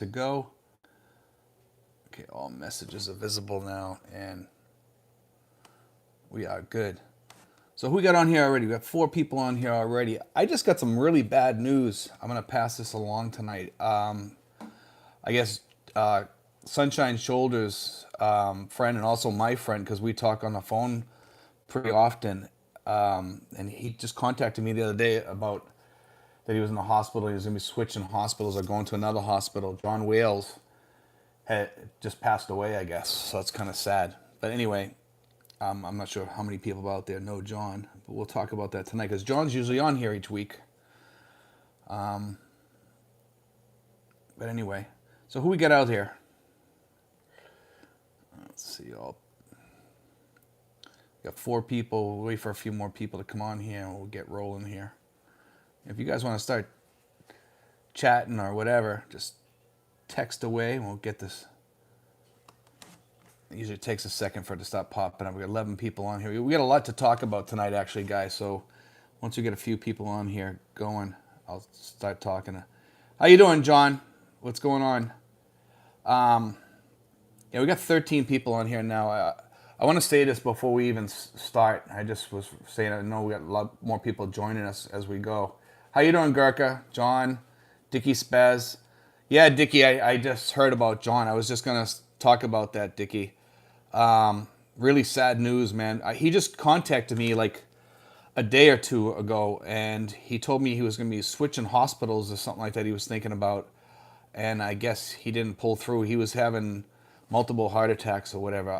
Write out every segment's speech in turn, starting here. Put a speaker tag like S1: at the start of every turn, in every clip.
S1: to go. Okay, all messages are visible now, and we are good. So who we got on here already? We got 4 people on here already. I just got some really bad news. I'm gonna pass this along tonight. I guess Sunshine Shoulders friend and also my friend, because we talk on the phone pretty often, and he just contacted me the other day about that he was in the hospital. He was gonna be switching hospitals or going to another hospital. John Wales had just passed away, I guess. So that's kind of sad. But anyway, I'm not sure how many people out there know John, but we'll talk about that tonight because John's usually on here each week. But anyway, so who we got out here? Let's see. Got 4 people. We'll wait for a few more people to come on here, and we'll get rolling here. If you guys want to start chatting or whatever, just text away, and we'll get this. It usually takes a second for it to stop popping up. We got 11 people on here. We got a lot to talk about tonight, actually, guys. So once we get a few people on here going, I'll start talking. How you doing, John? What's going on? Yeah, we got 13 people on here now. I want to say this before we even start. I just was saying I know we got a lot more people joining us as we go. How you doing, Gurkha? John? Dickie Spaz? Yeah, Dickie, I just heard about John. I was just going to talk about that, Dickie. Really sad news, man. He just contacted me like a day or 2 ago, and he told me he was going to be switching hospitals or something like that he was thinking about. And I guess he didn't pull through. He was having multiple heart attacks or whatever.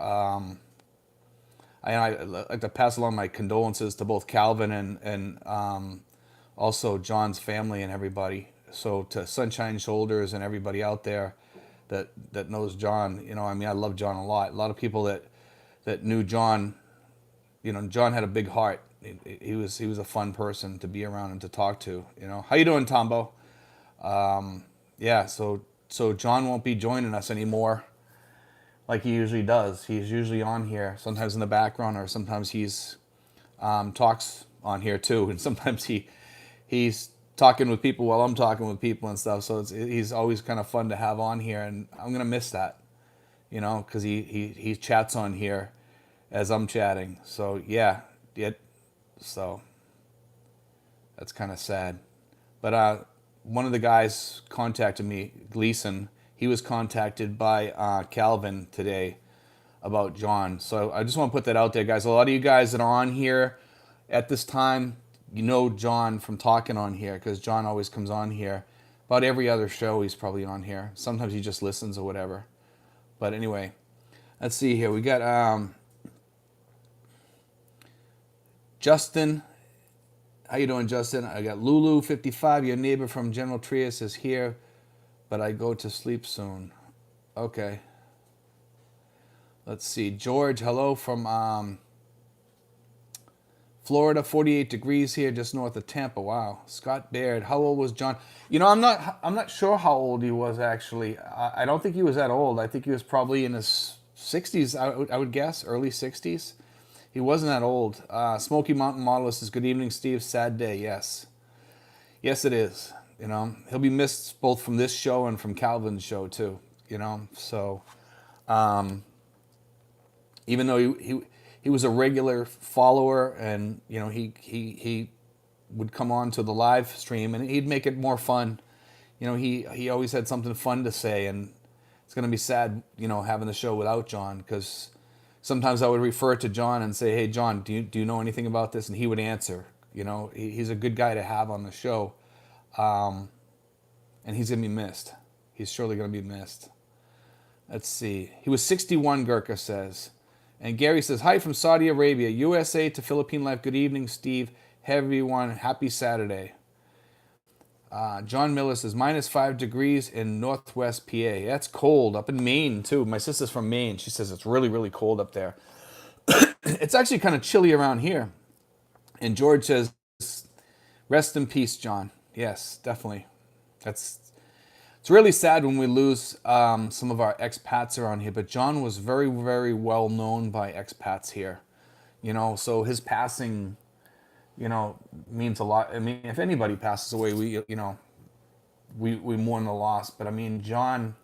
S1: I'd like to pass along my condolences to both Calvin and also John's family and everybody. So to Sunshine Shoulders and everybody out there that knows John, I love John a lot. A lot of people that knew John, John had a big heart. He was a fun person to be around and to talk to. How you doing, Tombo? Yeah, so John won't be joining us anymore like he usually does. He's usually on here, sometimes in the background, or sometimes he's talks on here too, and sometimes he's talking with people while I'm talking with people and stuff. So he's always kind of fun to have on here, and I'm gonna miss that, because he chats on here as I'm chatting. So yeah, so that's kind of sad. But one of the guys contacted me, Gleason. He was contacted by Calvin today about John. So I just want to put that out there, guys. A lot of you guys that are on here at this time, you know John from talking on here, because John always comes on here. About every other show he's probably on here. Sometimes he just listens or whatever. But anyway, let's see here. We got Justin. How you doing, Justin? I got Lulu55. Your neighbor from General Trias is here, but I go to sleep soon. Okay. Let's see. George, hello from Florida. 48 degrees here, just north of Tampa. Wow. Scott Baird. How old was John? I'm not sure how old he was actually. I don't think he was that old. I think he was probably in his 60s. I would guess early 60s. He wasn't that old. Smoky Mountain Model says, good evening, Steve. Sad day. Yes. Yes, it is. He'll be missed both from this show and from Calvin's show too. So even though he was a regular follower, and he would come on to the live stream and he'd make it more fun. He always had something fun to say, and it's gonna be sad, having the show without John, because sometimes I would refer to John and say, hey, John, do you know anything about this? And he would answer. He's a good guy to have on the show. And he's going to be missed. He's surely going to be missed. Let's see. He was 61, Gurkha says. And Gary says, hi from Saudi Arabia, USA to Philippine Life. Good evening, Steve. Hey, everyone. Happy Saturday. John Miller says, -5 degrees in Northwest PA. That's cold. Up in Maine, too. My sister's from Maine. She says it's really, really cold up there. It's actually kind of chilly around here. And George says, rest in peace, John. Yes, definitely. It's really sad when we lose some of our expats around here. But John was very, very well known by expats here. So his passing means a lot. I mean, if anybody passes away, we we mourn the loss. But I mean, John,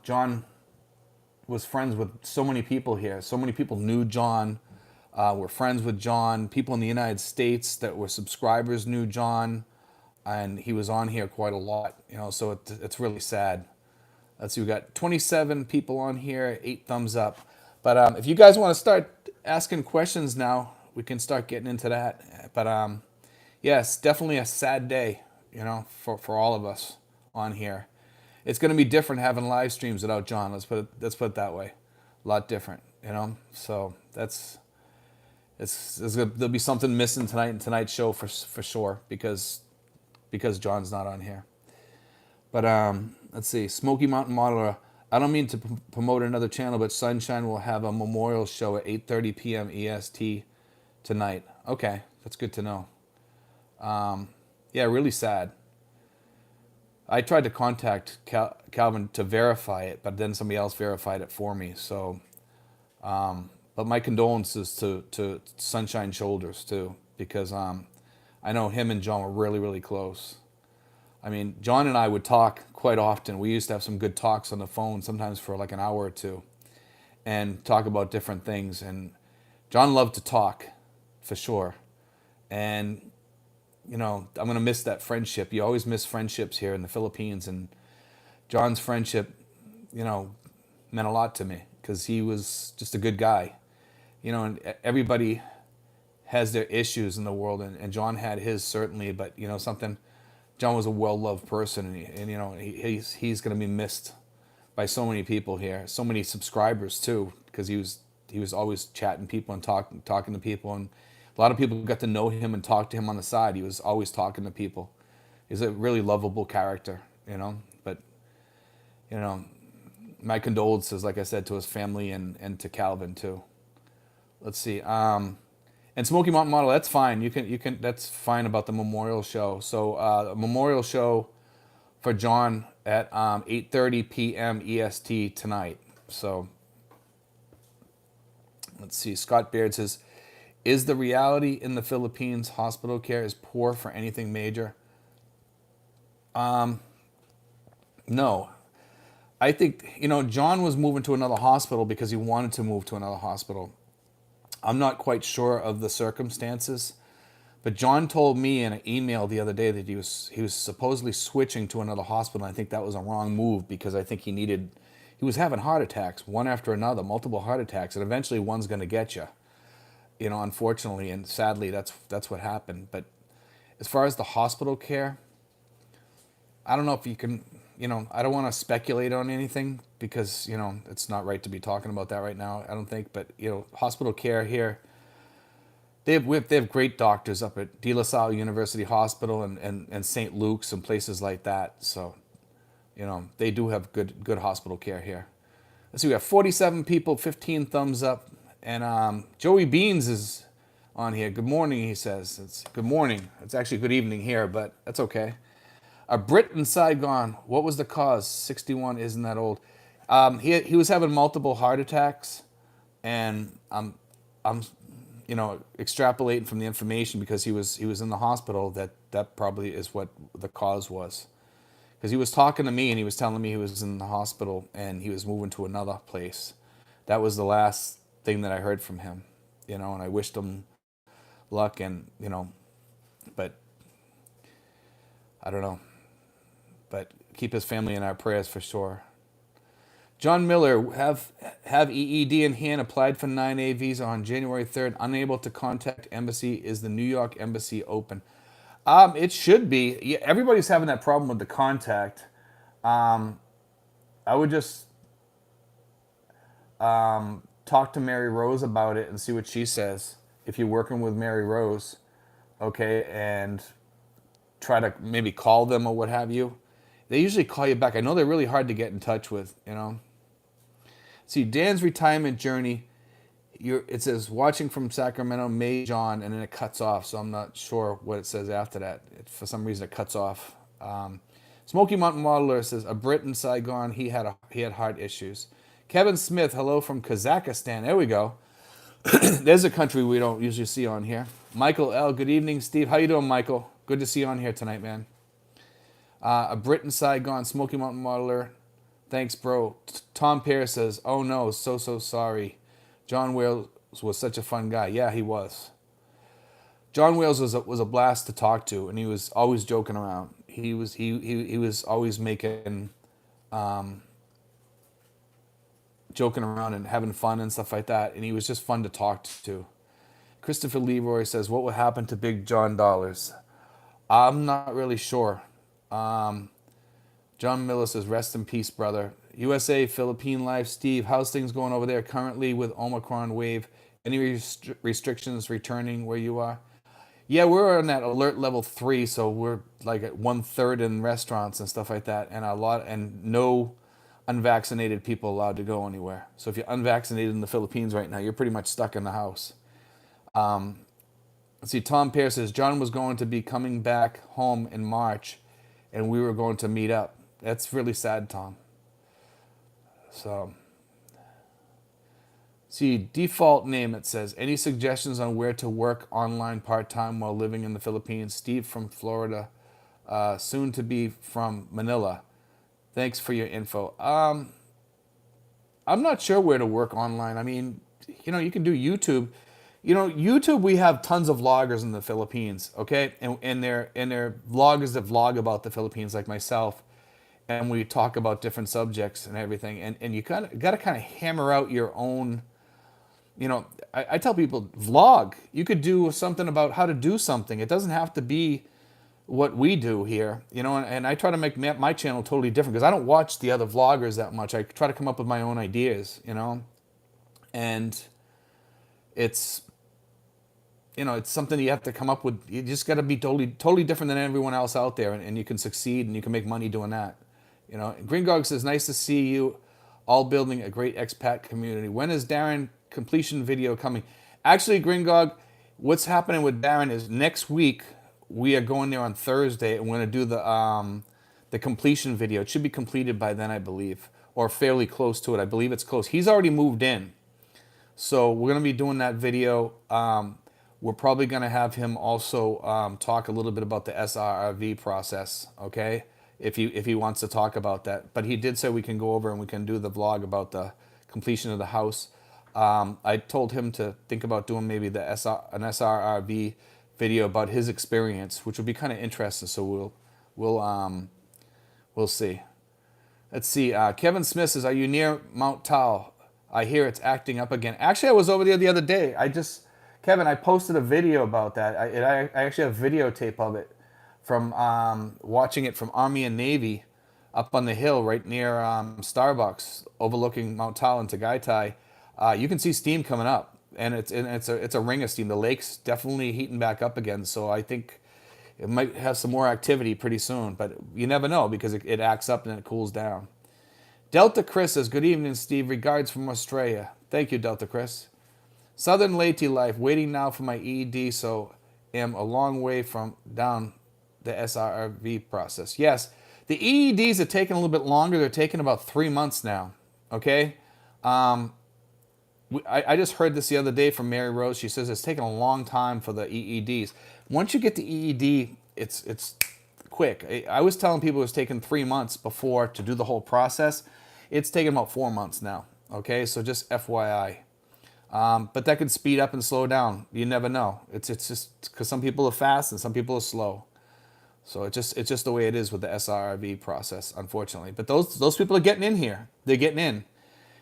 S1: John was friends with so many people here. So many people knew John, were friends with John. People in the United States that were subscribers knew John, and he was on here quite a lot. So it's really sad. Let's see, we got 27 people on here, 8 thumbs up. But if you guys want to start asking questions now, we can start getting into that. But yes, definitely a sad day, for all of us on here. It's going to be different having live streams without John. Let's put it that way. A lot different, So there'll be something missing tonight in tonight's show for sure because John's not on here. But let's see, Smoky Mountain Modeler. I don't mean to promote another channel, but Sunshine will have a memorial show at 8:30 p.m. EST tonight. Okay, that's good to know. Yeah, really sad. I tried to contact Calvin to verify it, but then somebody else verified it for me. So, but my condolences to Sunshine Shoulders too, because I know him and John were really, really close. I mean, John and I would talk quite often. We used to have some good talks on the phone, sometimes for like an hour or two, and talk about different things. And John loved to talk, for sure. And, I'm going to miss that friendship. You always miss friendships here in the Philippines. And John's friendship, meant a lot to me because he was just a good guy. And everybody has their issues in the world, and John had his certainly, but something, John was a well-loved person, and he's going to be missed by so many people here, so many subscribers too, because he was always chatting people and talking to people, and a lot of people got to know him and talk to him on the side. He was always talking to people. He's a really lovable character, But my condolences, like I said, to his family and to Calvin too. Let's see. And Smoky Mountain Model, that's fine. You can. That's fine about the memorial show. So a memorial show for John at 8:30 p.m. EST tonight. So let's see. Scott Baird says, "Is the reality in the Philippines hospital care is poor for anything major?" No. I think John was moving to another hospital because he wanted to move to another hospital. I'm not quite sure of the circumstances, but John told me in an email the other day that he was supposedly switching to another hospital. I think that was a wrong move because I think he was having heart attacks, one after another, multiple heart attacks, and eventually one's going to get you. Unfortunately and sadly, that's what happened. But as far as the hospital care, I don't know if you can, I don't want to speculate on anything because, it's not right to be talking about that right now, I don't think. But, hospital care here, they have great doctors up at De La Salle University Hospital and St. Luke's and places like that. So, they do have good hospital care here. Let's see, we have 47 people, 15 thumbs up. And Joey Beans is on here. Good morning, he says. It's good morning. It's actually good evening here, but that's okay. A Brit in Saigon. What was the cause? 61 isn't that old. He was having multiple heart attacks, and I'm extrapolating from the information because he was in the hospital that probably is what the cause was. Because he was talking to me and he was telling me he was in the hospital and he was moving to another place. That was the last thing that I heard from him, and I wished him luck and but I don't know. But keep his family in our prayers for sure. John Miller, have EED in hand, applied for 9A visa on January 3rd, unable to contact embassy. Is the New York embassy open? It should be. Yeah, everybody's having that problem with the contact. I would just talk to Mary Rose about it and see what she says. If you're working with Mary Rose, okay, and try to maybe call them or what have you. They usually call you back. I know they're really hard to get in touch with, See, Dan's retirement journey, it says watching from Sacramento, May, John, and then it cuts off. So I'm not sure what it says after that. For some reason, it cuts off. Smoky Mountain Modeler says, a Brit in Saigon, he had heart issues. Kevin Smith, hello from Kazakhstan. There we go. There's a country we don't usually see on here. Michael L., good evening, Steve. How you doing, Michael? Good to see you on here tonight, man. A Brit inside gone, Smoky Mountain Modeler. Thanks, bro. Tom Pearce says, "Oh no, so sorry. John Wales was such a fun guy. Yeah, he was. John Wales was a blast to talk to, and he was always joking around. He was always making joking around and having fun and stuff like that, and he was just fun to talk to." Christopher Leroy says, "What will happen to Big John Dollars?" I'm not really sure. John Miller says, "Rest in peace, brother." USA, Philippine life. Steve, how's things going over there currently with Omicron wave? Any restrictions returning where you are? Yeah, we're on that alert level 3, so we're like at 1/3 in restaurants and stuff like that, and no unvaccinated people allowed to go anywhere. So if you're unvaccinated in the Philippines right now, you're pretty much stuck in the house. Let's see, Tom Pearce says John was going to be coming back home in March, and we were going to meet up. That's really sad, Tom. So, see, default name, it says, any suggestions on where to work online part-time while living in the Philippines? Steve from Florida, soon to be from Manila. Thanks for your info. I'm not sure where to work online. I mean, you can do YouTube. YouTube, we have tons of vloggers in the Philippines, okay? And they're vloggers that vlog about the Philippines, like myself, and we talk about different subjects and everything. And you got to kind of hammer out your own. I tell people, vlog. You could do something about how to do something. It doesn't have to be what we do here, and I try to make my channel totally different because I don't watch the other vloggers that much. I try to come up with my own ideas, and it's it's something you have to come up with. You just got to be totally different than everyone else out there, and you can succeed and you can make money doing that. Green Gog says, nice to see you all building a great expat community. When is Darren completion video coming? Actually, Green Gog, what's happening with Darren is next week we are going there on Thursday, and we're going to do the completion video. It should be completed by then, I believe, or fairly close to it. I believe it's close. He's already moved in, so we're going to be doing that video. We're probably going to have him also talk a little bit about the SRRV process, okay? If he wants to talk about that. But he did say we can go over and we can do the vlog about the completion of the house. I told him to think about doing maybe an SRRV video about his experience, which would be kind of interesting. So we'll see. Let's see. Kevin Smith says, "Are you near Mount Tao? I hear it's acting up again." Actually, I was over there the other day. Kevin, I posted a video about that. I actually have videotape of it from watching it from Army and Navy up on the hill right near Starbucks overlooking Mount Tao and Tagaytay. You can see steam coming up, and it's a ring of steam. The lake's definitely heating back up again, so I think it might have some more activity pretty soon, but you never know because it acts up and then it cools down. Delta Chris says, "Good evening, Steve. Regards from Australia." Thank you, Delta Chris. Southern Lady Life, waiting now for my EED, so am a long way from down the SRRV process. Yes, the EEDs are taking a little bit longer. They're taking about 3 months now, okay? I just heard this the other day from Mary Rose. She says it's taking a long time for the EEDs. Once you get the EED, it's quick. I was telling people it was taking 3 months before to do the whole process. It's taking about 4 months now, okay? So just FYI. But that could speed up and slow down. You never know. It's just because some people are fast and some people are slow. So it's just the way it is with the SRRV process, unfortunately. But those people are getting in here. They're getting in.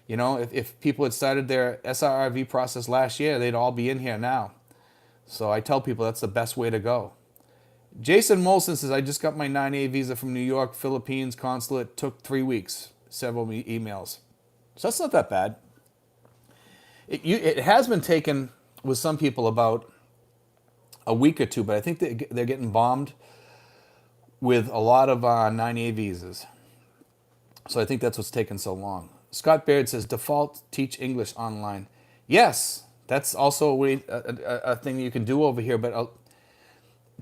S1: If people had started their SRRV process last year, they'd all be in here now. So I tell people that's the best way to go. Jason Molson says, "I just got my 9A visa from New York, Philippines consulate. Took 3 weeks. Several emails." So that's not that bad. It has been taken with some people about a week or two, but I think they're getting bombed with a lot of 9A visas. So I think that's what's taken so long. Scott Baird says, "Default teach English online." Yes, that's also a thing you can do over here, but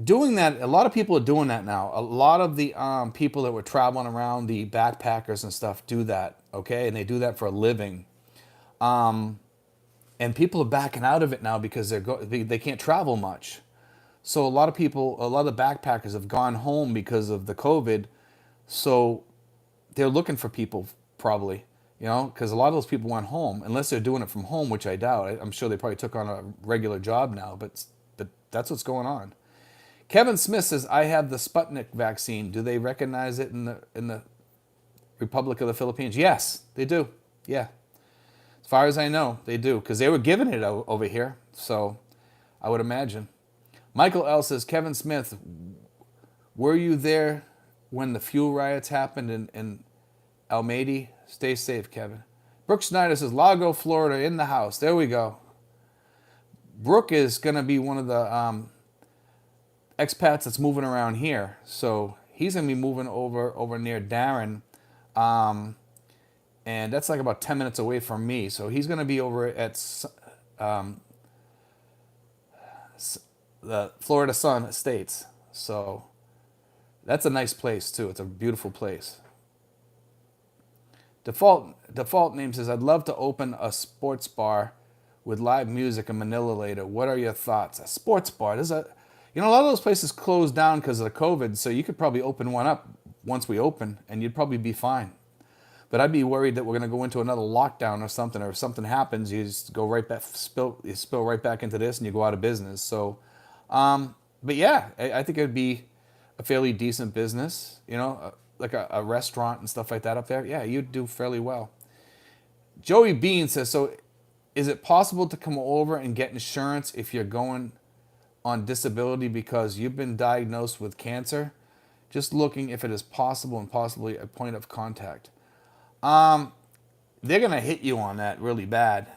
S1: doing that, a lot of people are doing that now. A lot of the people that were traveling around, the backpackers and stuff, do that, okay? And they do that for a living. And people are backing out of it now because they can't travel much. So a lot of the backpackers have gone home because of the COVID, So they're looking for people probably, because a lot of those people went home, unless they're doing it from home, which I doubt. I'm sure they probably took on a regular job now, but that's what's going on. Kevin Smith says, "I have the Sputnik vaccine. Do they recognize it in the Republic of the Philippines?" Yes, they do. Yeah, as far as I know, they do, because they were giving it over here. So I would imagine. Michael L says, "Kevin Smith, were you there when the fuel riots happened in Almaty? Stay safe, Kevin." Brooke Snyder says, "Lago, Florida, in the house." There we go. Brooke is going to be one of the expats that's moving around here. So he's going to be moving over near Darren. And that's like about 10 minutes away from me. So he's going to be over at the Florida Sun Estates. So that's a nice place, too. It's a beautiful place. Default name says, "I'd love to open a sports bar with live music in Manila later. What are your thoughts?" A sports bar. A lot of those places closed down because of the COVID, so you could probably open one up once we open, and you'd probably be fine. But I'd be worried that we're going to go into another lockdown or if something happens, you just go right back, you spill right back into this, and you go out of business. So, but yeah, I think it'd be a fairly decent business, like a restaurant and stuff like that up there. Yeah, you'd do fairly well. Joey Bean says, "So is it possible to come over and get insurance if you're going on disability because you've been diagnosed with cancer? Just looking if it is possible and possibly a point of contact." They're going to hit you on that really bad,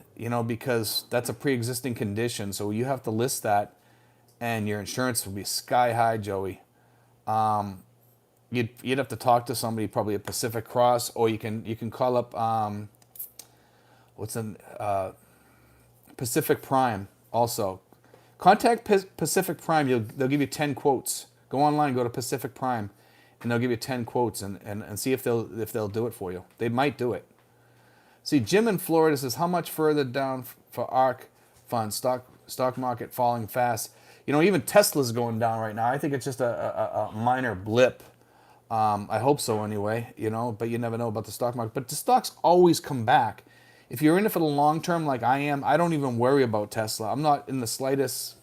S1: because that's a pre-existing condition. So you have to list that, and your insurance will be sky high, Joey. You'd have to talk to somebody, probably at Pacific Cross, or you can call up Pacific Prime also. Contact Pacific Prime. They'll give you 10 quotes. Go online, go to Pacific Prime, and they'll give you 10 quotes and see if they'll do it for you. They might do it. See, Jim in Florida says, "How much further down for ARK funds? Stock market falling fast." Even Tesla's going down right now. I think it's just a minor blip. I hope so anyway, but you never know about the stock market. But the stocks always come back. If you're in it for the long term like I am, I don't even worry about Tesla. I'm not in the slightest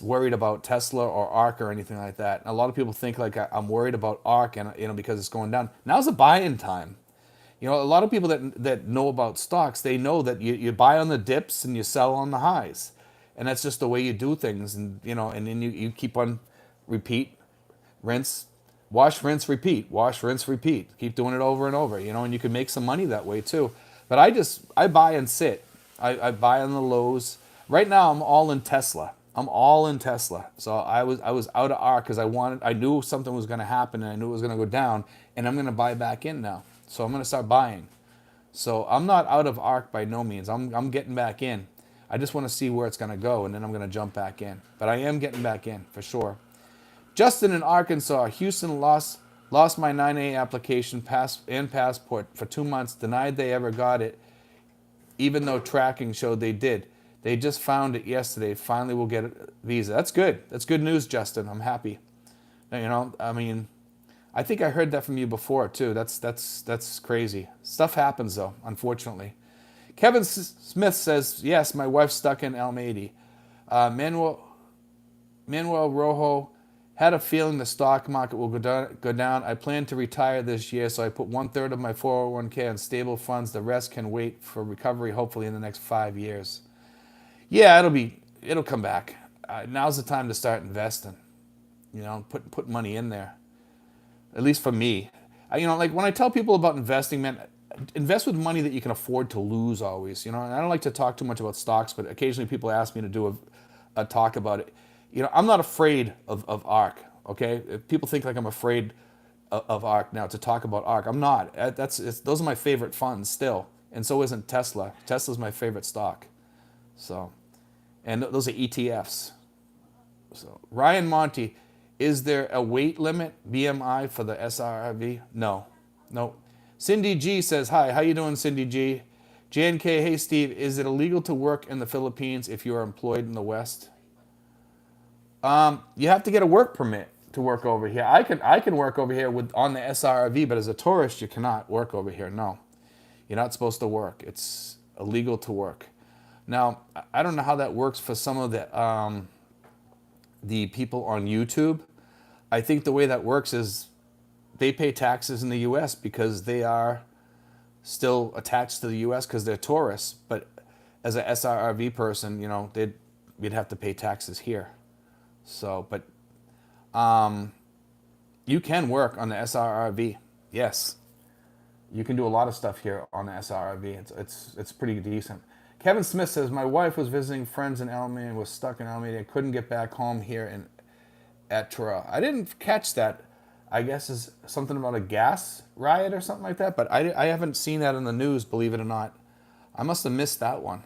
S1: worried about Tesla or ARK or anything like that. And a lot of people think like I'm worried about ARK and because it's going down. Now's the buy-in time. A lot of people that know about stocks, they know that you buy on the dips and you sell on the highs. And that's just the way you do things. And and then you keep on repeat, rinse, wash, rinse, repeat, wash, rinse, repeat. Keep doing it over and over, and you can make some money that way too. But I buy and sit. I buy on the lows. Right now I'm all in Tesla. I'm all in Tesla. So I was out of ARK because I knew something was going to happen and I knew it was going to go down, and I'm going to buy back in now. So I'm going to start buying. So I'm not out of ARK by no means. I'm getting back in. I just want to see where it's going to go, and then I'm going to jump back in. But I am getting back in for sure. Justin in Arkansas, "Houston lost my 9A application and passport for 2 months. Denied they ever got it, even though tracking showed they did. They just found it yesterday. Finally, we'll get a visa." That's good. That's good news, Justin. I'm happy. I think I heard that from you before too. That's crazy. Stuff happens though, unfortunately. Kevin Smith says, "Yes, my wife's stuck in Almaty." Manuel Rojo, "Had a feeling the stock market will go down. I plan to retire this year, so I put 1/3 of my 401k on stable funds. The rest can wait for recovery, hopefully in the next 5 years." Yeah, it'll come back. Now's the time to start investing. Put money in there. At least for me, like when I tell people about investing, man, invest with money that you can afford to lose always. And I don't like to talk too much about stocks, but occasionally people ask me to do a talk about it. I'm not afraid of ARK. Okay, if people think like I'm afraid of ARK now to talk about ARK, I'm not. Those are my favorite funds still, and so isn't Tesla. Tesla's my favorite stock. So, and those are ETFs. So Ryan Monty, "Is there a weight limit BMI for the Srrv?" No. Cindy G says, "Hi, how you doing, Cindy G?" JNK, "Hey Steve, is it illegal to work in the Philippines if you are employed in the West?" You have to get a work permit. to work over here. I can work over here with on the SRV, but as a tourist, you cannot work over here. No, you're not supposed to work. It's illegal to work. Now, I don't know how that works for some of the people on YouTube. I think the way that works is they pay taxes in the U.S. because they are still attached to the U.S. because they're tourists. But as a SRV person, we'd have to pay taxes here. So, but you can work on the SRRV. Yes, you can do a lot of stuff here on the SRRV. It's pretty decent. Kevin Smith says my wife was visiting friends in Alameda and was stuck in Alameda and couldn't get back home here at Toronto. I didn't catch that. I guess is something about a gas riot or something like that. But I haven't seen that in the news. Believe it or not, I must have missed that one.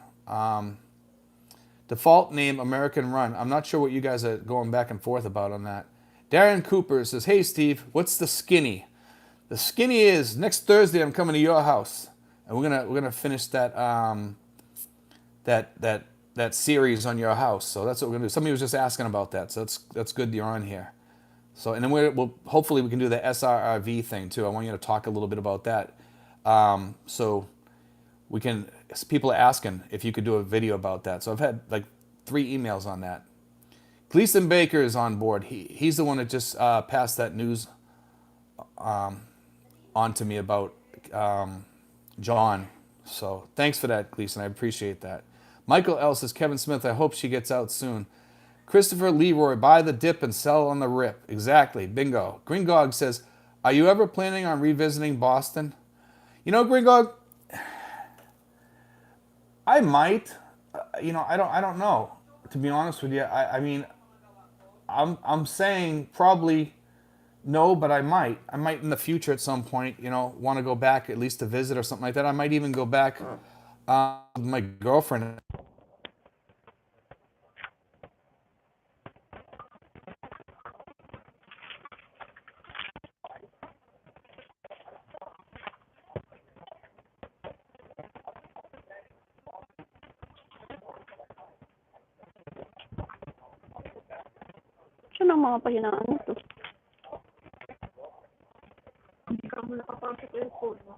S1: Default name American Run. I'm not sure what you guys are going back and forth about on that. Darren Cooper says, "Hey Steve, what's the skinny?" The skinny is next Thursday. I'm coming to your house, and we're gonna finish that series on your house. So that's what we're gonna do. Somebody was just asking about that, so that's good you're on here. So and then we'll hopefully we can do the SRRV thing too. I want you to talk a little bit about that. So we can. People are asking if you could do a video about that. So I've had like 3 emails on that. Gleason Baker is on board. He's the one that just passed that news on to me about John. So thanks for that, Gleason. I appreciate that. Michael L. says, Kevin Smith, I hope she gets out soon. Christopher Leroy, buy the dip and sell on the rip. Exactly. Bingo. Gringog says, are you ever planning on revisiting Boston? Gringog, I might. I don't know. To be honest with you, I mean, I'm saying probably no, but I might. I might in the future at some point, want to go back at least to visit or something like that. I might even go back with my girlfriend.
S2: Siya ng mga pahinaan nito. Hindi ka mo nakapasok yung phone mo.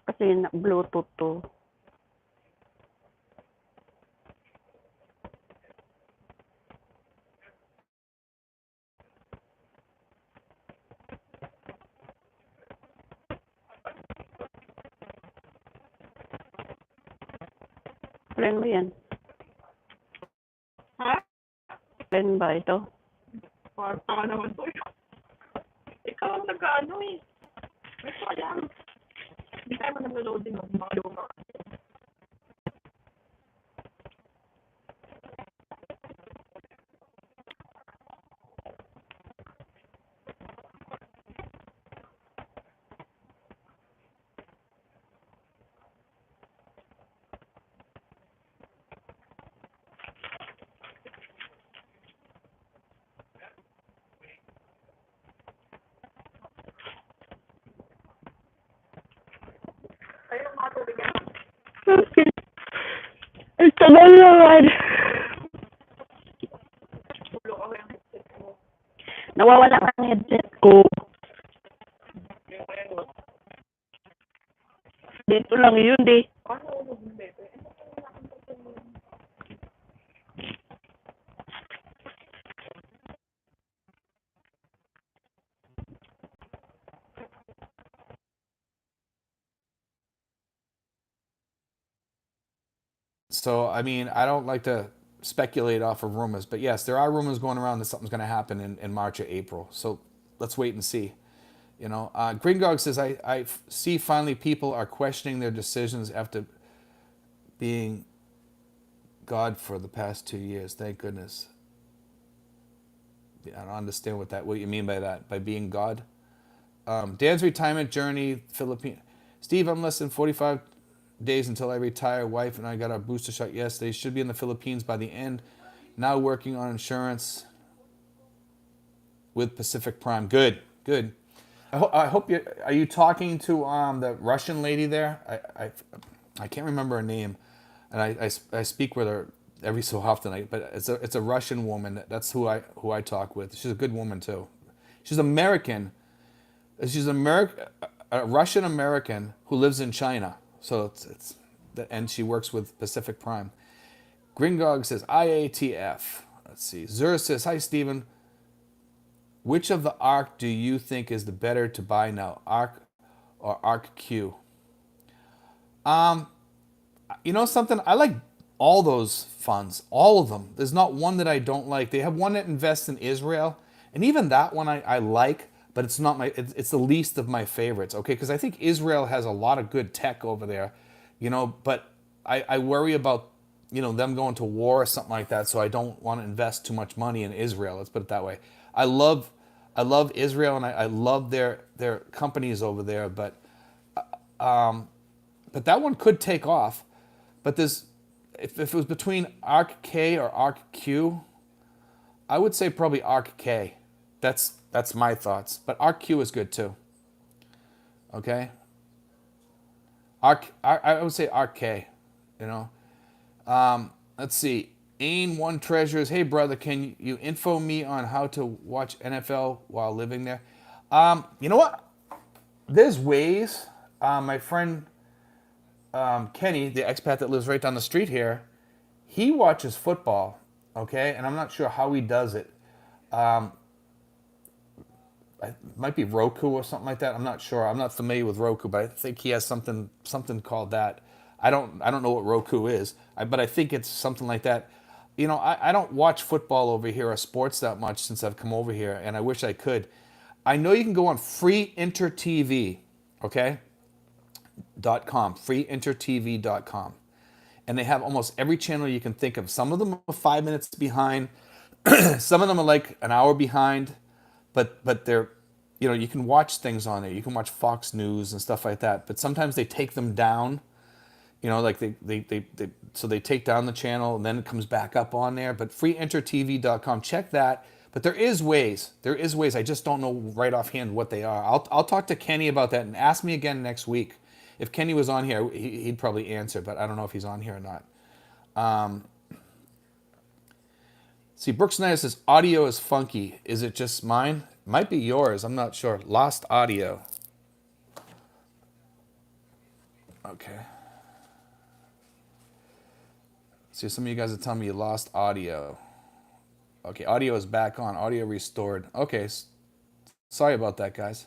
S2: Kasi Bluetooth to. Plan mo yan? Ha? Plan ba ito? Parta ka naman po. Ikaw ang nag-ano eh. May sayang. Hindi tayo man nag-loading ng mga luma. Ito na naman. Nawawala ang headset ko. Dito lang yun, di.
S1: So, I mean, I don't like to speculate off of rumors, but yes, there are rumors going around that something's going to happen in March or April. So let's wait and see. Gringog says, I see finally people are questioning their decisions after being God for the past 2 years. Thank goodness. I don't understand what you mean by that, by being God. Dan's retirement journey, Philippine. Steve, I'm less than 45 days until I retire. Wife and I got our booster shot yesterday. Should be in the Philippines by the end. Now working on insurance with Pacific Prime. Good. I hope you are you talking to the Russian lady there? I can't remember her name, and I speak with her every so often. But it's a Russian woman. That's who I talk with. She's a good woman too. She's American. She's a Russian American who lives in China. So and she works with Pacific Prime. Gringog says IATF. Let's see. Srrv says, hi Stephen. Which of the ARC do you think is the better to buy now, ARC or ARC Q? You know something? I like all those funds, all of them. There's not one that I don't like. They have one that invests in Israel, and even that one I like, but it's not it's the least of my favorites. Okay, because I think Israel has a lot of good tech over there, but I worry about them going to war or something like that. So I don't want to invest too much money in Israel. Let's put it that way. I love Israel, and I love their companies over there, but that one could take off. But if it was between ARC K or ARC Q, I would say probably ARC K. That's my thoughts. But ARC Q is good too. Okay. I would say ARC K. Let's see. Ain One Treasures. Hey brother, can you info me on how to watch NFL while living there? You know what? There's ways. My friend Kenny, the expat that lives right down the street here, he watches football, okay? And I'm not sure how he does it. It might be Roku or something like that. I'm not sure. I'm not familiar with Roku, but I think he has something called that. I don't know what Roku is, but I think it's something like that. I don't watch football over here or sports that much since I've come over here, and I wish I could. I know you can go on freeintertv, okay? .com, freeintertv.com. And they have almost every channel you can think of. Some of them are 5 minutes behind. Some of them are like an hour behind. But they're, you can watch things on there. You can watch Fox News and stuff like that. But sometimes they take them down. Like so they take down the channel and then it comes back up on there. But freeintertv.com, check that. But there is ways. I just don't know right offhand what they are. I'll talk to Kenny about that and ask me again next week. If Kenny was on here, he'd probably answer, but I don't know if he's on here or not. See, Brooks Snyder says, audio is funky. Is it just mine? Might be yours. I'm not sure. Lost audio. Okay. See, some of you guys are telling me you lost audio. Okay, audio is back on. Audio restored. Okay, sorry about that, guys.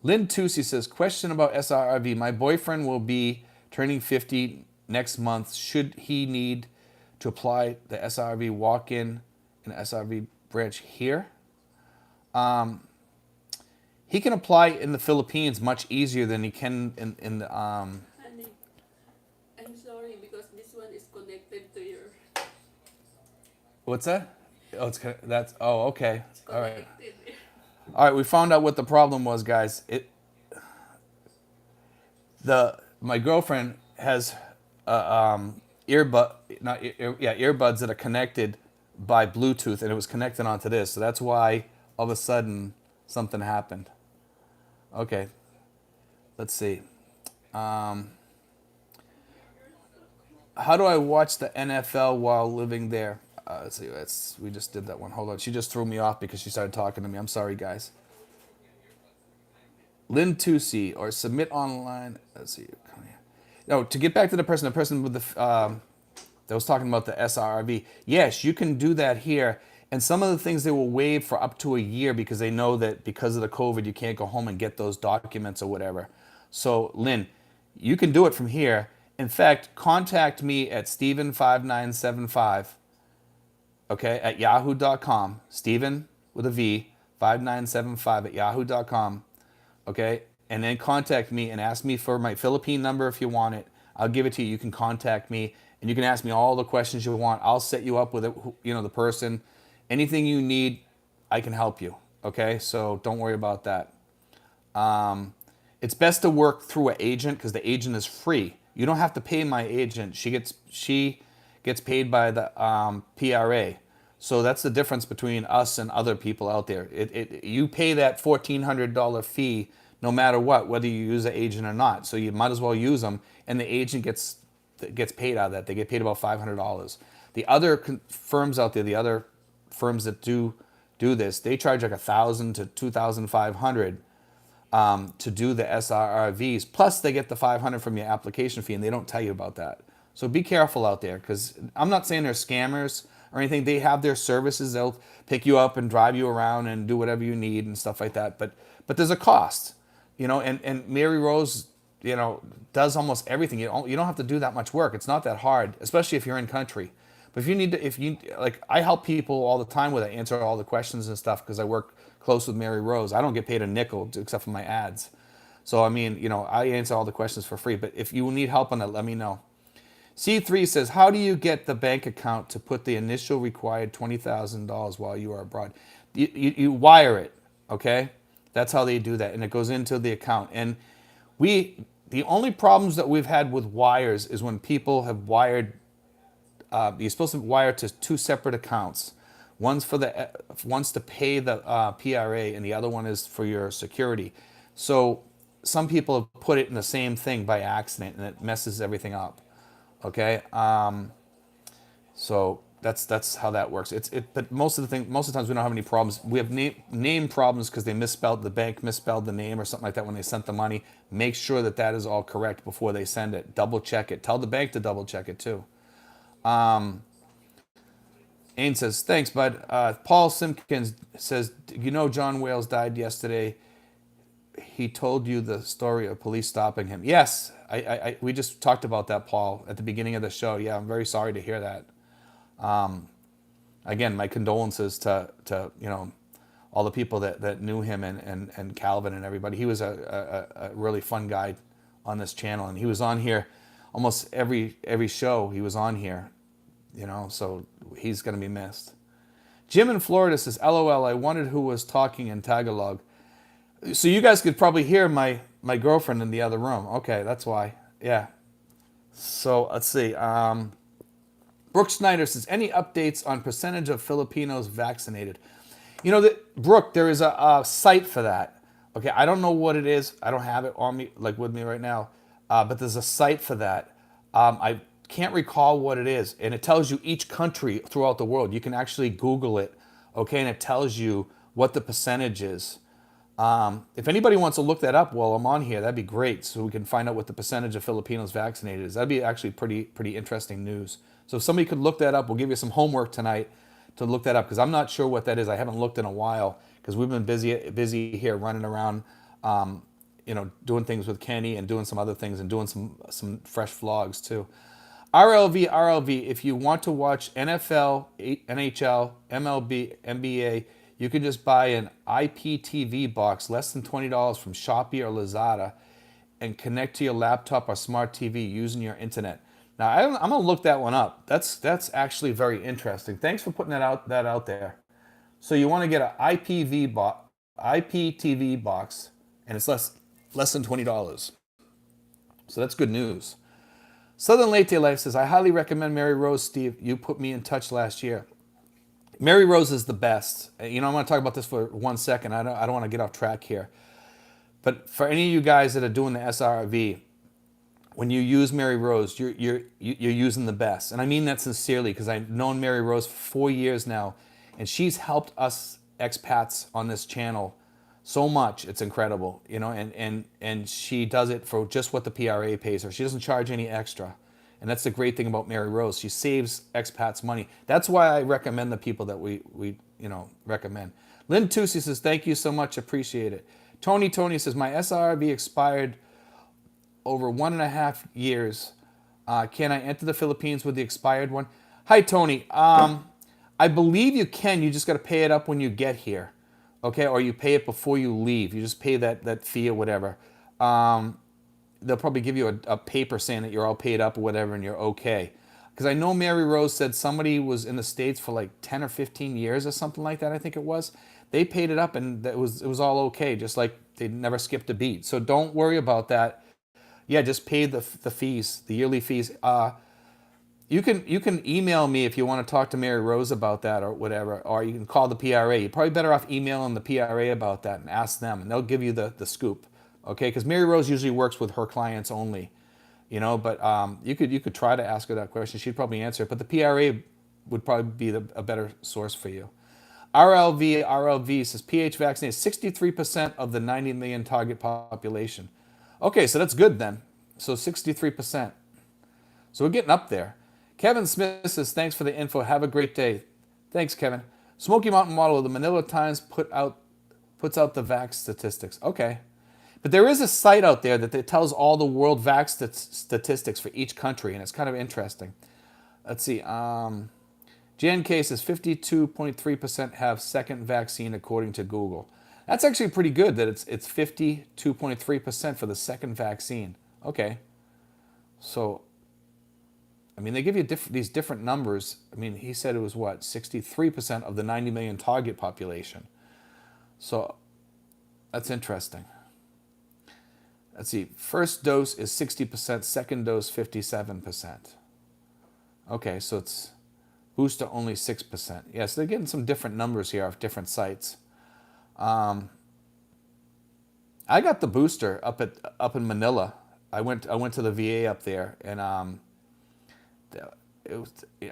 S1: Lynn Tusi says, question about SRV. My boyfriend will be turning 50 next month. Should he need to apply the SRV walk-in and SRV branch here? He can apply in the Philippines much easier than he can in the...
S3: Honey, I'm sorry because this one is connected to your...
S1: What's that? Oh, okay.
S3: It's
S1: All right.
S3: connected.
S1: All right, we found out what the problem was, guys. My girlfriend has earbuds that are connected by Bluetooth, and it was connected onto this. So that's why all of a sudden something happened. Okay, let's see. How do I watch the NFL while living there? Let's see. We just did that one. Hold on. She just threw me off because she started talking to me. I'm sorry, guys. Lynn Tusi or submit online. Let's see. No, to get back to the person with the that was talking about the SRV. Yes, you can do that here. And some of the things they will waive for up to a year because they know that because of the COVID, you can't go home and get those documents or whatever. So, Lynn, you can do it from here. In fact, contact me at Steven5975. Okay, at yahoo.com. Steven with a V, 5975 at yahoo.com. Okay, and then contact me and ask me for my Philippine number if you want it. I'll give it to you. You can contact me and you can ask me all the questions you want. I'll set you up with the person. Anything you need, I can help you. Okay, so don't worry about that. It's best to work through an agent because the agent is free. You don't have to pay my agent. She gets paid by the PRA. So that's the difference between us and other people out there. You pay that $1,400 fee no matter what, whether you use an agent or not. So you might as well use them, and the agent gets that gets paid out of that. They get paid about $500. The other firms out there, the other firms that do this, they charge like $1,000 to $2,500 to do the SRRVs. Plus, they get the $500 from your application fee, and they don't tell you about that. So be careful out there, because I'm not saying they're scammers or anything. They have their services. They'll pick you up and drive you around and do whatever you need and stuff like that. But there's a cost, and Mary Rose, does almost everything. You don't have to do that much work. It's not that hard, especially if you're in country. But if you like, I help people all the time with it, answer all the questions and stuff, because I work close with Mary Rose. I don't get paid a nickel except for my ads. So, I mean, I answer all the questions for free. But if you need help on that, let me know. C3 says, how do you get the bank account to put the initial required $20,000 while you are abroad? You wire it, okay? That's how they do that, and it goes into the account. And the only problems that we've had with wires is when people have wired. You're supposed to wire to two separate accounts. One's to pay the PRA, and the other one is for your security. So some people have put it in the same thing by accident, and it messes everything up. Okay, so that's how that works. But most of the times we don't have any problems. We have name problems because the bank misspelled the name or something like that when they sent the money. Make sure that is all correct before they send it. Double check it. Tell the bank to double check it too. Ain says, thanks, bud. Paul Simpkins says, John Wales died yesterday. He told you the story of police stopping him. Yes, we just talked about that, Paul, at the beginning of the show. Yeah, I'm very sorry to hear that. Again, my condolences to all the people that knew him and Calvin and everybody. He was a really fun guy on this channel, and he was on here almost every show. He was on here, so he's going to be missed. Jim in Florida says, LOL, I wondered who was talking in Tagalog. So you guys could probably hear my girlfriend in the other room. Okay, that's why. Yeah. So let's see. Brooke Snyder says, any updates on percentage of Filipinos vaccinated? Brooke, there is a site for that. Okay, I don't know what it is. I don't have it on me, with me right now. But there's a site for that. I can't recall what it is. And it tells you each country throughout the world. You can actually Google it. Okay, and it tells you what the percentage is. If anybody wants to look that up while I'm on here, that'd be great. So we can find out what the percentage of Filipinos vaccinated is. That'd be actually pretty interesting news. So if somebody could look that up, we'll give you some homework tonight to look that up, because I'm not sure what that is. I haven't looked in a while because we've been busy here running around, doing things with Kenny and doing some other things and doing some fresh vlogs too. RLV, if you want to watch NFL, NHL, MLB, NBA, you can just buy an IPTV box, less than $20 from Shopee or Lazada, and connect to your laptop or smart TV using your internet. Now, I'm going to look that one up. That's actually very interesting. Thanks for putting that out there. So you want to get an IPTV box, and it's less than $20. So that's good news. Southern Latte Life says, I highly recommend Mary Rose, Steve. You put me in touch last year. Mary Rose is the best. I'm going to talk about this for 1 second. I don't want to get off track here. But for any of you guys that are doing the SRV, when you use Mary Rose, you're using the best. And I mean that sincerely, because I've known Mary Rose for 4 years now, and she's helped us expats on this channel so much. It's incredible, and she does it for just what the PRA pays her. She doesn't charge any extra. And that's the great thing about Mary Rose. She saves expats money. That's why I recommend the people that we recommend. Lynn Tusi says, thank you so much. Appreciate it. Tony says, my SRV expired over 1.5 years. Can I enter the Philippines with the expired one? Hi, Tony. I believe you can. You just got to pay it up when you get here. Okay? Or you pay it before you leave. You just pay that fee or whatever. They'll probably give you a paper saying that you're all paid up or whatever and you're okay. Because I know Mary Rose said somebody was in the States for like 10 or 15 years or something like that, I think it was. They paid it up and it was all okay, just like they never skipped a beat. So don't worry about that. Yeah, just pay the fees, the yearly fees. You can email me if you want to talk to Mary Rose about that or whatever, or you can call the PRA. You're probably better off emailing the PRA about that and ask them, and they'll give you the scoop. Okay, because Mary Rose usually works with her clients only. you know. But you could try to ask her that question. She'd probably answer it. But the PRA would probably be a better source for you. RLV says PH vaccinated 63% of the 90 million target population. Okay, so that's good then. So 63%. So we're getting up there. Kevin Smith says, thanks for the info. Have a great day. Thanks, Kevin. Smoky Mountain Model of the Manila Times puts out the vax statistics. Okay. But there is a site out there that tells all the world vax statistics for each country, and it's kind of interesting. Let's see. JNK says 52.3% have second vaccine according to Google. That's actually pretty good that it's 52.3% for the second vaccine. Okay. So, I mean, they give you these different numbers. I mean, he said it was what, 63% of the 90 million target population. So, that's interesting. Let's see. First dose is 60%, second dose 57%. Okay, so it's booster only 6%. Yes, they're getting some different numbers here off different sites. I got the booster up in Manila. I went to the VA up there, and I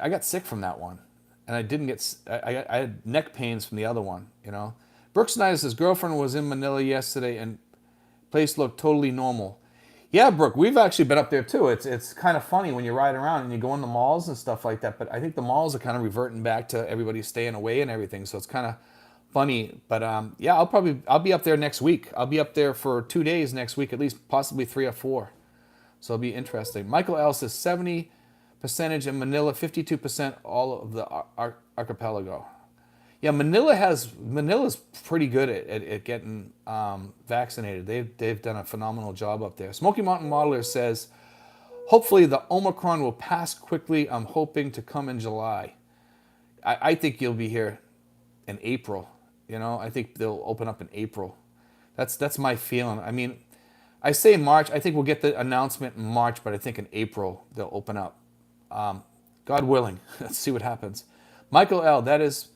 S1: got sick from that one, and I didn't get. I had neck pains from the other one. You know, Brooks Snyder says girlfriend was in Manila yesterday, and place looked totally normal. Yeah, Brooke, we've actually been up there too. It's kind of funny when you ride around and you go in the malls and stuff like that. But I think the malls are kind of reverting back to everybody staying away and everything. So it's kind of funny. But yeah, I'll be up there next week. I'll be up there for 2 days next week, at least possibly 3 or 4. So it'll be interesting. Michael L says 70% in Manila, 52% all of the archipelago. Yeah, Manila's pretty good at getting vaccinated. They've done a phenomenal job up there. Smoky Mountain Modeler says, hopefully the Omicron will pass quickly. I'm hoping to come in July. I think you'll be here in April. You know, I think they'll open up in April. That's my feeling. I mean, I say March. I think we'll get the announcement in March, but I think in April they'll open up. God willing. Let's see what happens. Michael L., that is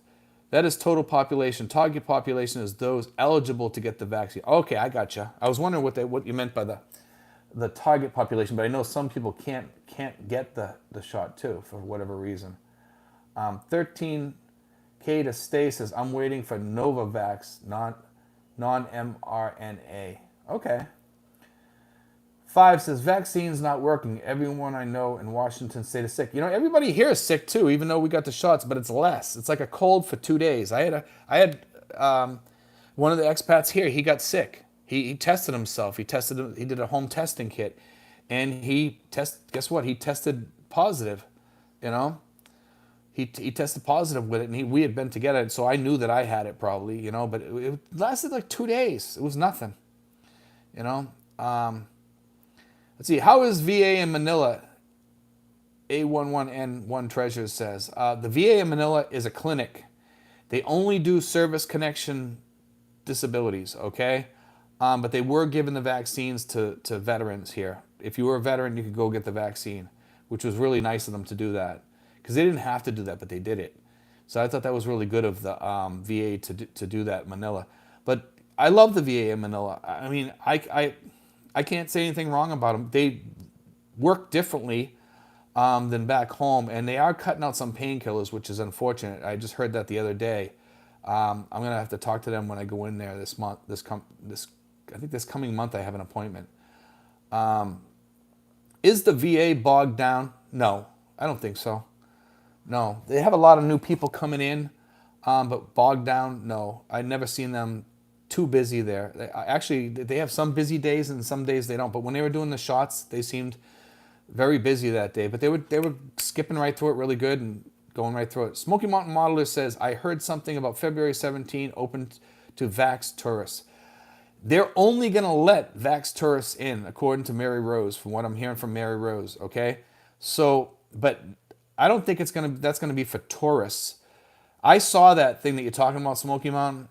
S1: total population. Target population is those eligible to get the vaccine. Okay, I gotcha. I was wondering what you meant by the target population, but I know some people can't get the shot too for whatever reason. 13K to stay says I'm waiting for Novavax, non-mRNA. Okay. 5 says vaccines not working. Everyone I know in Washington state is sick. You know, everybody here is sick too, even though we got the shots, but it's less. It's like a cold for 2 days. I had one of the expats here. He got sick. He tested himself. He did a home testing kit, and guess what? He tested positive. You know, he tested positive with it, and we had been together, so I knew that I had it probably. You know, but it lasted like 2 days. It was nothing. You know. Let's see, how is VA in Manila? A11N1 Treasures says, the VA in Manila is a clinic. They only do service connection disabilities, okay? But they were giving the vaccines to veterans here. If you were a veteran, you could go get the vaccine, which was really nice of them to do that. Because they didn't have to do that, but they did it. So I thought that was really good of the VA to do that in Manila. But I love the VA in Manila. I mean, I can't say anything wrong about them. They work differently than back home, and they are cutting out some painkillers, which is unfortunate. I just heard that the other day. I'm gonna have to talk to them when I go in there this month. I think this coming month I have an appointment. Is the VA bogged down? No, I don't think so. No, they have a lot of new people coming in, but bogged down? No, I've never seen them too busy there. They have some busy days and some days they don't. But when they were doing the shots, they seemed very busy that day. But they were skipping right through it really good and going right through it. Smoky Mountain Modeler says, I heard something about February 17 open to vax tourists. They're only going to let vax tourists in, according to Mary Rose, from what I'm hearing from Mary Rose. Okay, so but I don't think that's going to be for tourists. I saw that thing that you're talking about, Smoky Mountain.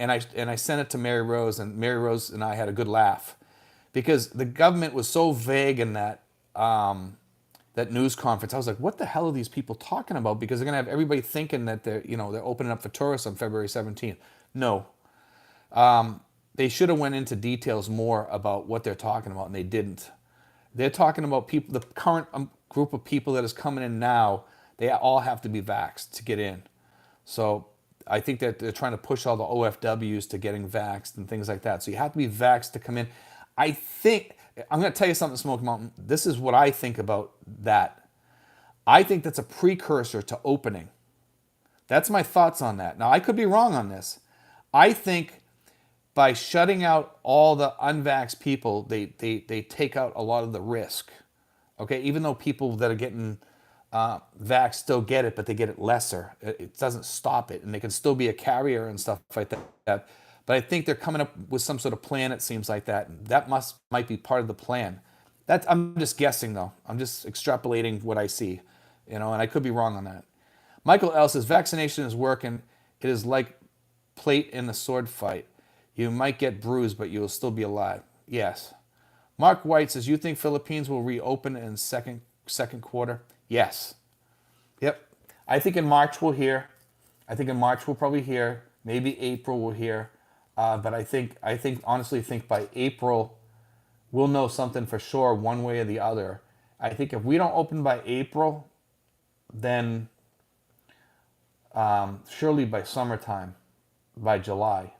S1: And I sent it to Mary Rose, and Mary Rose and I had a good laugh, because the government was so vague in that news conference. I was like, what the hell are these people talking about? Because they're gonna have everybody thinking that they're opening up for tourists on February 17th. No, they should have went into details more about what they're talking about, and they didn't. They're talking about people, the current group of people that is coming in now, they all have to be vaxxed to get in. So I think that they're trying to push all the OFWs to getting vaxxed and things like that. So you have to be vaxxed to come in. I think, I'm going to tell you something, Smoky Mountain. This is what I think about that. I think that's a precursor to opening. That's my thoughts on that. Now, I could be wrong on this. I think by shutting out all the unvaxxed people, they take out a lot of the risk. Okay, even though people that are getting vaxxed still get it, but they get it lesser. It doesn't stop it, and they can still be a carrier and stuff like that. But I think they're coming up with some sort of plan. It seems like that. And that might be part of the plan. I'm just guessing though. I'm just extrapolating what I see, and I could be wrong on that. Michael L says vaccination is working. It is like plate in a sword fight. You might get bruised, but you will still be alive. Yes. Mark White says, you think Philippines will reopen in second quarter? Yes. Yep. I think in March we'll hear. I think in March we'll probably hear. Maybe April we'll hear. But I honestly think by April we'll know something for sure, one way or the other. I think if we don't open by April, then surely by summertime, by July.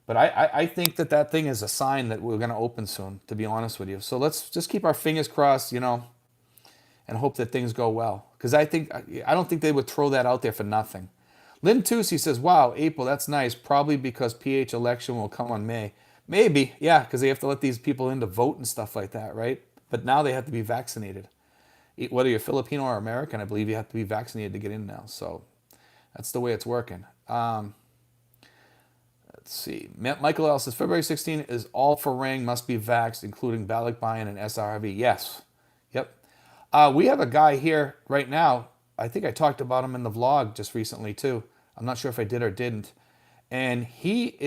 S1: But I think that thing is a sign that we're going to open soon, to be honest with you. So let's just keep our fingers crossed, and hope that things go well. Because I don't think they would throw that out there for nothing. Lynn Tusi says, wow, April, that's nice. Probably because PH election will come on May. Maybe, yeah, because they have to let these people in to vote and stuff like that, right? But now they have to be vaccinated. Whether you're Filipino or American, I believe you have to be vaccinated to get in now. So that's the way it's working. Let's see. Michael L says, February 16 is all for ring, must be vaxxed, including Balikbayan and SRV. Yes. Yep. We have a guy here right now. I think I talked about him in the vlog just recently too. I'm not sure if I did or didn't. And he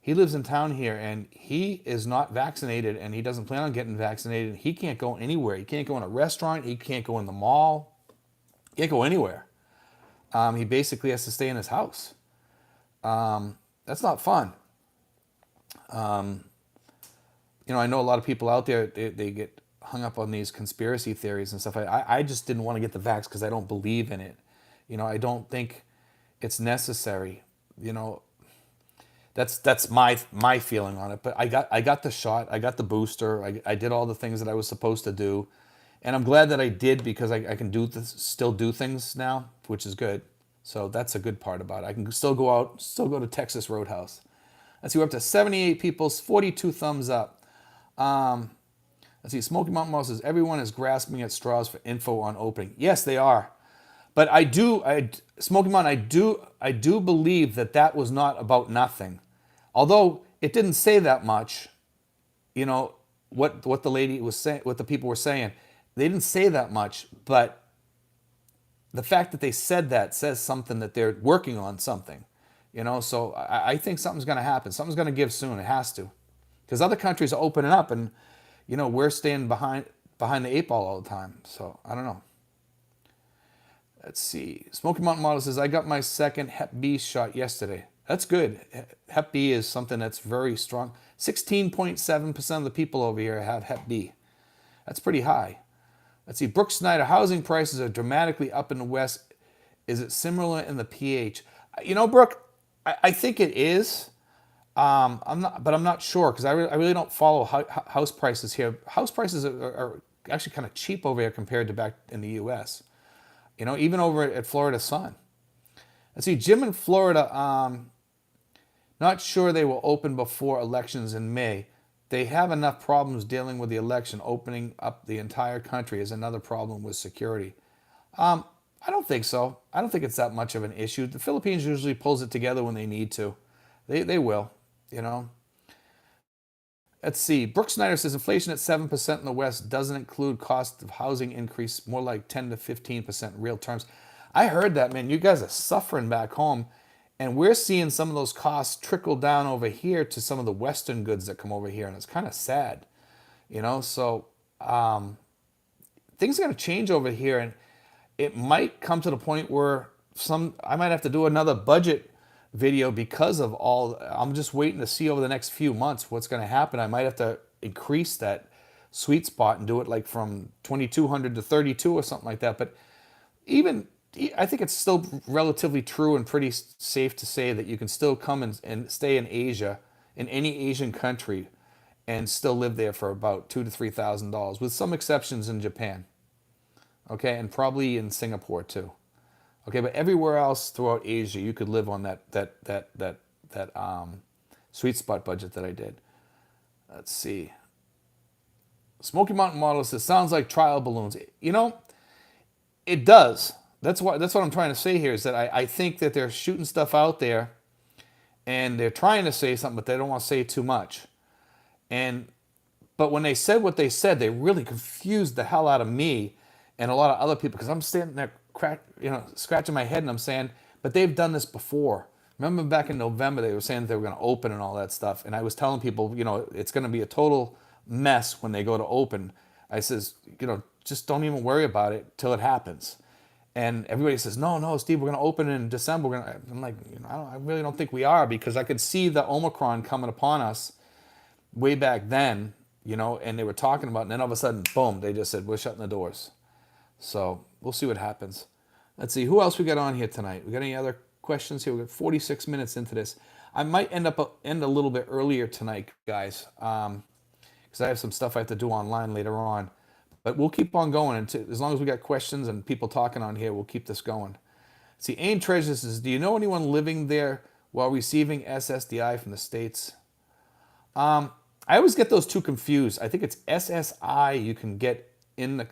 S1: lives in town here, and he is not vaccinated, and he doesn't plan on getting vaccinated. He can't go anywhere. He can't go in a restaurant. He can't go in the mall. He can't go anywhere. He basically has to stay in his house. That's not fun. I know a lot of people out there, they get hung up on these conspiracy theories and stuff. I just didn't want to get the vax because I don't believe in it. I don't think it's necessary. That's my feeling on it. But I got the shot. I got the booster. I did all the things that I was supposed to do, and I'm glad that I did, because I can still do things now, which is good. So that's a good part about it. I can still go out, still go to Texas Roadhouse. Let's see, we're up to 78 people, 42 thumbs up. Let's see, Smoky Mountain Mouse says, everyone is grasping at straws for info on opening. Yes, they are. But Smoky Mountain, I do believe that was not about nothing. Although it didn't say that much, what the lady was saying, what the people were saying. They didn't say that much, but the fact that they said that says something, that they're working on something, so I think something's going to happen. Something's going to give soon. It has to, because other countries are opening up, and we're staying behind the 8 ball all the time. So I don't know. Let's see. Smoky Mountain Model says, I got my second Hep B shot yesterday. That's good. Hep B is something that's very strong. 16.7% of the people over here have Hep B. That's pretty high. Let's see. Brooke Snyder, housing prices are dramatically up in the West. Is it similar in the PH? Brooke, I think it is. I'm not sure, because I really don't follow house prices here. House prices are actually kind of cheap over here compared to back in the U.S. Even over at Florida Sun. Let's see. Jim in Florida, not sure they will open before elections in May. They have enough problems dealing with the election. Opening up the entire country is another problem with security. I don't think so. I don't think it's that much of an issue. The Philippines usually pulls it together when they need to. They will, Let's see. Brooke Snyder says inflation at 7% in the West doesn't include cost of housing increase, more like 10 to 15% in real terms. I heard that, man. You guys are suffering back home. And we're seeing some of those costs trickle down over here to some of the Western goods that come over here. And it's kind of sad, So things are going to change over here. And it might come to the point where I might have to do another budget video because of all. I'm just waiting to see over the next few months what's going to happen. I might have to increase that sweet spot and do it like from 2200 to 32 or something like that. But even I think it's still relatively true and pretty safe to say that you can still come and stay in Asia, in any Asian country, and still live there for about $2,000 to $3,000, with some exceptions in Japan. Okay, and probably in Singapore too. Okay, but everywhere else throughout Asia, you could live on that sweet spot budget that I did. Let's see. Smoky Mountain Model says sounds like trial balloons. You know, it does. That's what I'm trying to say here is that I think that they're shooting stuff out there, and they're trying to say something, but they don't want to say too much. But when they said what they said, they really confused the hell out of me and a lot of other people, because I'm standing there scratching my head, and I'm saying, but they've done this before. Remember back in November, they were saying that they were going to open and all that stuff. And I was telling people, it's going to be a total mess when they go to open. I says, just don't even worry about it till it happens. And everybody says, no, Steve, we're going to open in December. I'm like, I really don't think we are, because I could see the Omicron coming upon us way back then, and they were talking about it. And then all of a sudden, boom, they just said, we're shutting the doors. So we'll see what happens. Let's see, who else we got on here tonight? We got any other questions here? We got 46 minutes into this. I might end a little bit earlier tonight, guys, because I have some stuff I have to do online later on. But we'll keep on going as long as we got questions and people talking on here. We'll keep this going. See, Ain Treasure says, do you know anyone living there while receiving SSDI from the States? I always get those two confused. I think it's SSI you can get in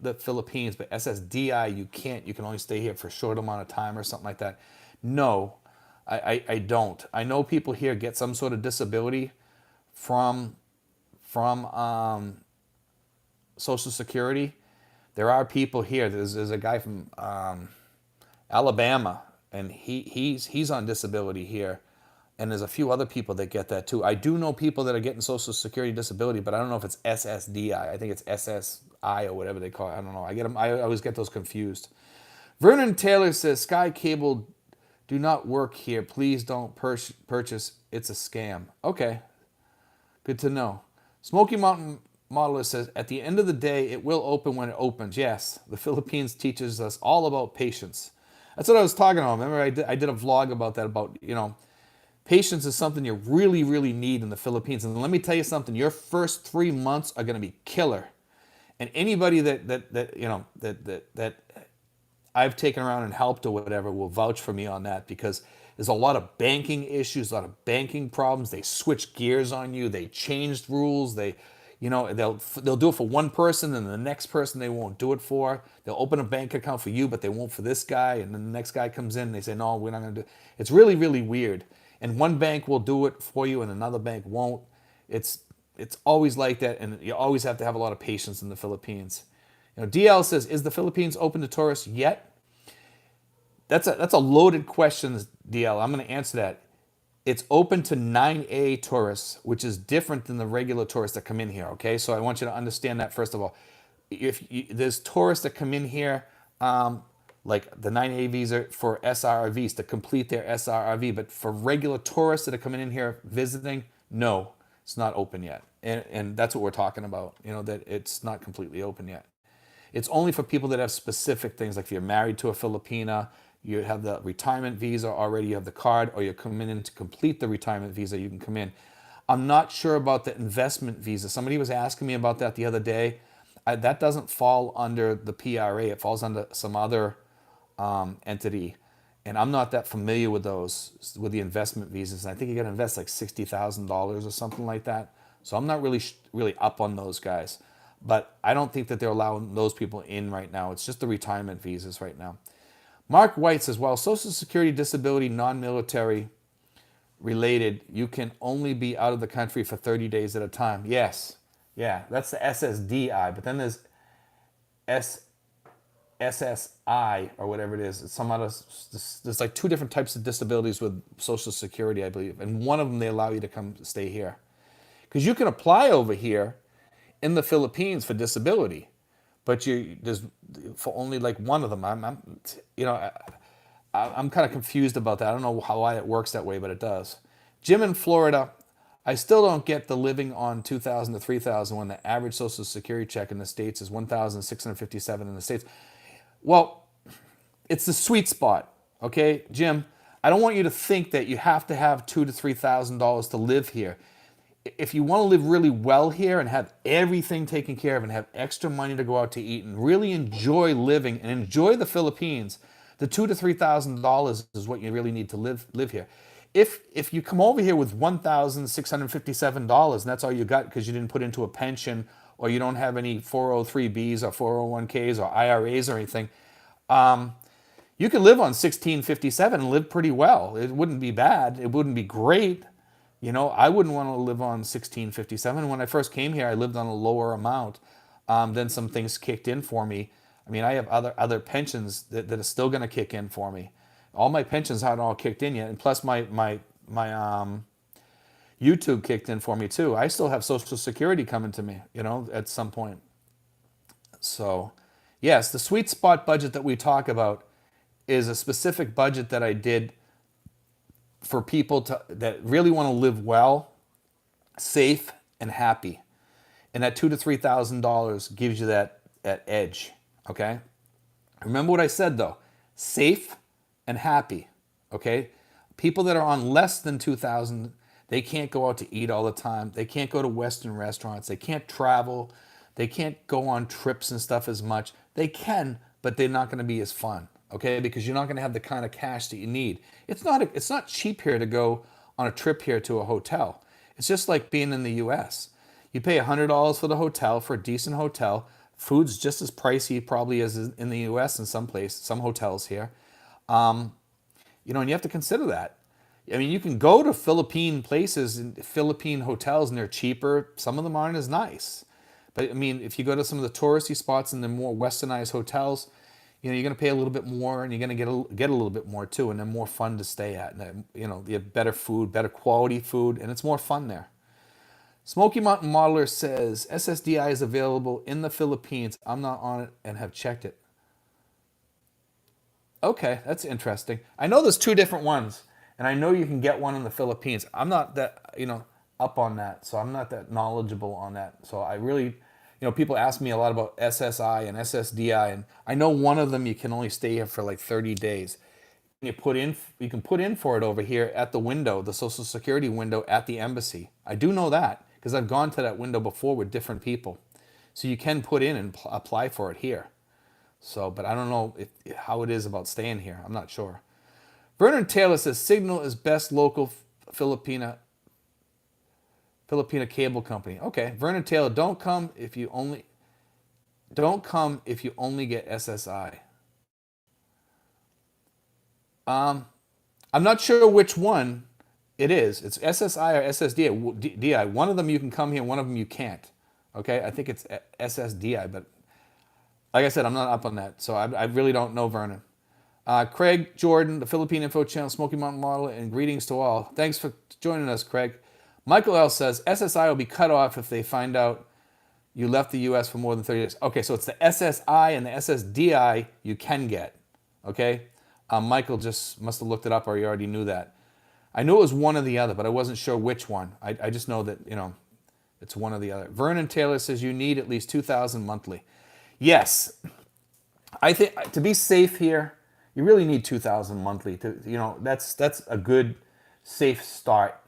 S1: the Philippines, but SSDI you can't. You can only stay here for a short amount of time or something like that. No, I don't. I know people here get some sort of disability from Social Security. There are people here. There's a guy from Alabama, and he's on disability here. And there's a few other people that get that too. I do know people that are getting Social Security disability, but I don't know if it's SSDI. I think it's SSI or whatever they call it. I don't know. I always get those confused. Vernon Taylor says, Sky Cable do not work here. Please don't purchase. It's a scam. Okay. Good to know. Smoky Mountain Modeler says, at the end of the day, it will open when it opens. Yes, the Philippines teaches us all about patience. That's what I was talking about. Remember, I did a vlog about that, about, patience is something you really, really need in the Philippines. And let me tell you something, your first 3 months are going to be killer. And anybody that I've taken around and helped or whatever will vouch for me on that, because there's a lot of banking issues, a lot of banking problems. They switch gears on you. They changed rules. They'll do it for one person, and the next person they won't do it for. They'll open a bank account for you, but they won't for this guy. And then the next guy comes in and they say, no, we're not going to do it. It's really, really weird. And one bank will do it for you and another bank won't. It's always like that, and you always have to have a lot of patience in the Philippines. DL says, is the Philippines open to tourists yet? That's a loaded question, DL. I'm going to answer that. It's open to 9A tourists, which is different than the regular tourists that come in here, okay? So I want you to understand that, first of all. There's tourists that come in here, like the 9A visa for SRVs to complete their SRV, but for regular tourists that are coming in here visiting, no, it's not open yet. And that's what we're talking about, that it's not completely open yet. It's only for people that have specific things, like if you're married to a Filipina, you have the retirement visa already, you have the card, or you're coming in to complete the retirement visa, you can come in. I'm not sure about the investment visa. Somebody was asking me about that the other day. That doesn't fall under the PRA. It falls under some other entity. And I'm not that familiar with those, with the investment visas. And I think you got to invest like $60,000 or something like that. So I'm not really up on those guys. But I don't think that they're allowing those people in right now. It's just the retirement visas right now. Mark White says, while Social Security disability non-military related, you can only be out of the country for 30 days at a time. Yes. Yeah, that's the SSDI. But then there's SSI or whatever it is. It's some other, there's like two different types of disabilities with Social Security, I believe. And one of them, they allow you to come stay here. Because you can apply over here in the Philippines for disability, but there's for only like one of them. I'm kind of confused about that. I don't know why it works that way, but it does. Jim in Florida, I still don't get the living on 2,000 to 3,000 when the average Social Security check in the States is 1,657 in the States. Well, it's the sweet spot, okay, Jim. I don't want you to think that you have to have $2,000 to $3,000 to live here. If you want to live really well here and have everything taken care of and have extra money to go out to eat and really enjoy living and enjoy the Philippines, the $2,000 to $3,000 is what you really need to live here. If you come over here with $1,657 and that's all you got because you didn't put into a pension or you don't have any 403bs or 401ks or IRAs or anything, you could live on 1657 and live pretty well. It wouldn't be bad. It wouldn't be great. You know, I wouldn't want to live on 1657. When I first came here, I lived on a lower amount. Then some things kicked in for me. I mean, I have other pensions that are still going to kick in for me. All my pensions haven't all kicked in yet, and plus my YouTube kicked in for me too. I still have Social Security coming to me, you know, at some point. So, yes, the sweet spot budget that we talk about is a specific budget that I did for people that really want to live well, safe, and happy. And that $2,000 to $3,000 gives you that edge. Okay? Remember what I said though. Safe and happy. Okay? People that are on less than 2,000, they can't go out to eat all the time. They can't go to Western restaurants. They can't travel. They can't go on trips and stuff as much. They can, but they're not going to be as fun. Okay, because you're not going to have the kind of cash that you need. It's not cheap here to go on a trip here to a hotel. It's just like being in the U.S. You pay $100 for the hotel for a decent hotel. Food's just as pricey probably as in the U.S. in some hotels here. You know, and you have to consider that. I mean, you can go to Philippine places and Philippine hotels, and they're cheaper. Some of them aren't as nice. But I mean, if you go to some of the touristy spots and the more westernized hotels, you know, you're going to pay a little bit more, and you're going to get a little bit more too, and they're more fun to stay at. And, you know, you have better food, better quality food, and it's more fun there. Smoky Mountain Modeler says SSDI is available in the Philippines. I'm not on it and have checked it. Okay, that's interesting. I know there's two different ones, and I know you can get one in the Philippines. I'm not that, you know, up on that, so I'm not that knowledgeable on that. So I really, you know, people ask me a lot about SSI and SSDI, and I know one of them you can only stay here for like 30 days. You can put in for it over here at the window, the Social Security window at the embassy. I do know that because I've gone to that window before with different people. So you can put in and apply for it here. So, but I don't know how it is about staying here. I'm not sure. Vernon Taylor says Signal is best local Filipina cable company. Okay, Vernon Taylor, don't come if you only get SSI. I'm not sure which one it is. It's SSI or SSDI. One of them you can come here, one of them you can't. Okay, I think it's SSDI, but like I said, I'm not up on that, so I really don't know, Vernon. Craig Jordan, the Philippine Info Channel, Smoky Mountain Model, and greetings to all. Thanks for joining us, Craig. Michael L. says, SSI will be cut off if they find out you left the U.S. for more than 30 days. Okay, so it's the SSI and the SSDI you can get. Okay? Michael just must have looked it up or he already knew that. I knew it was one or the other, but I wasn't sure which one. I just know that, you know, it's one or the other. Vernon Taylor says you need at least $2,000 monthly. Yes. I think to be safe here, you really need $2,000 monthly. You know, that's a good, safe start.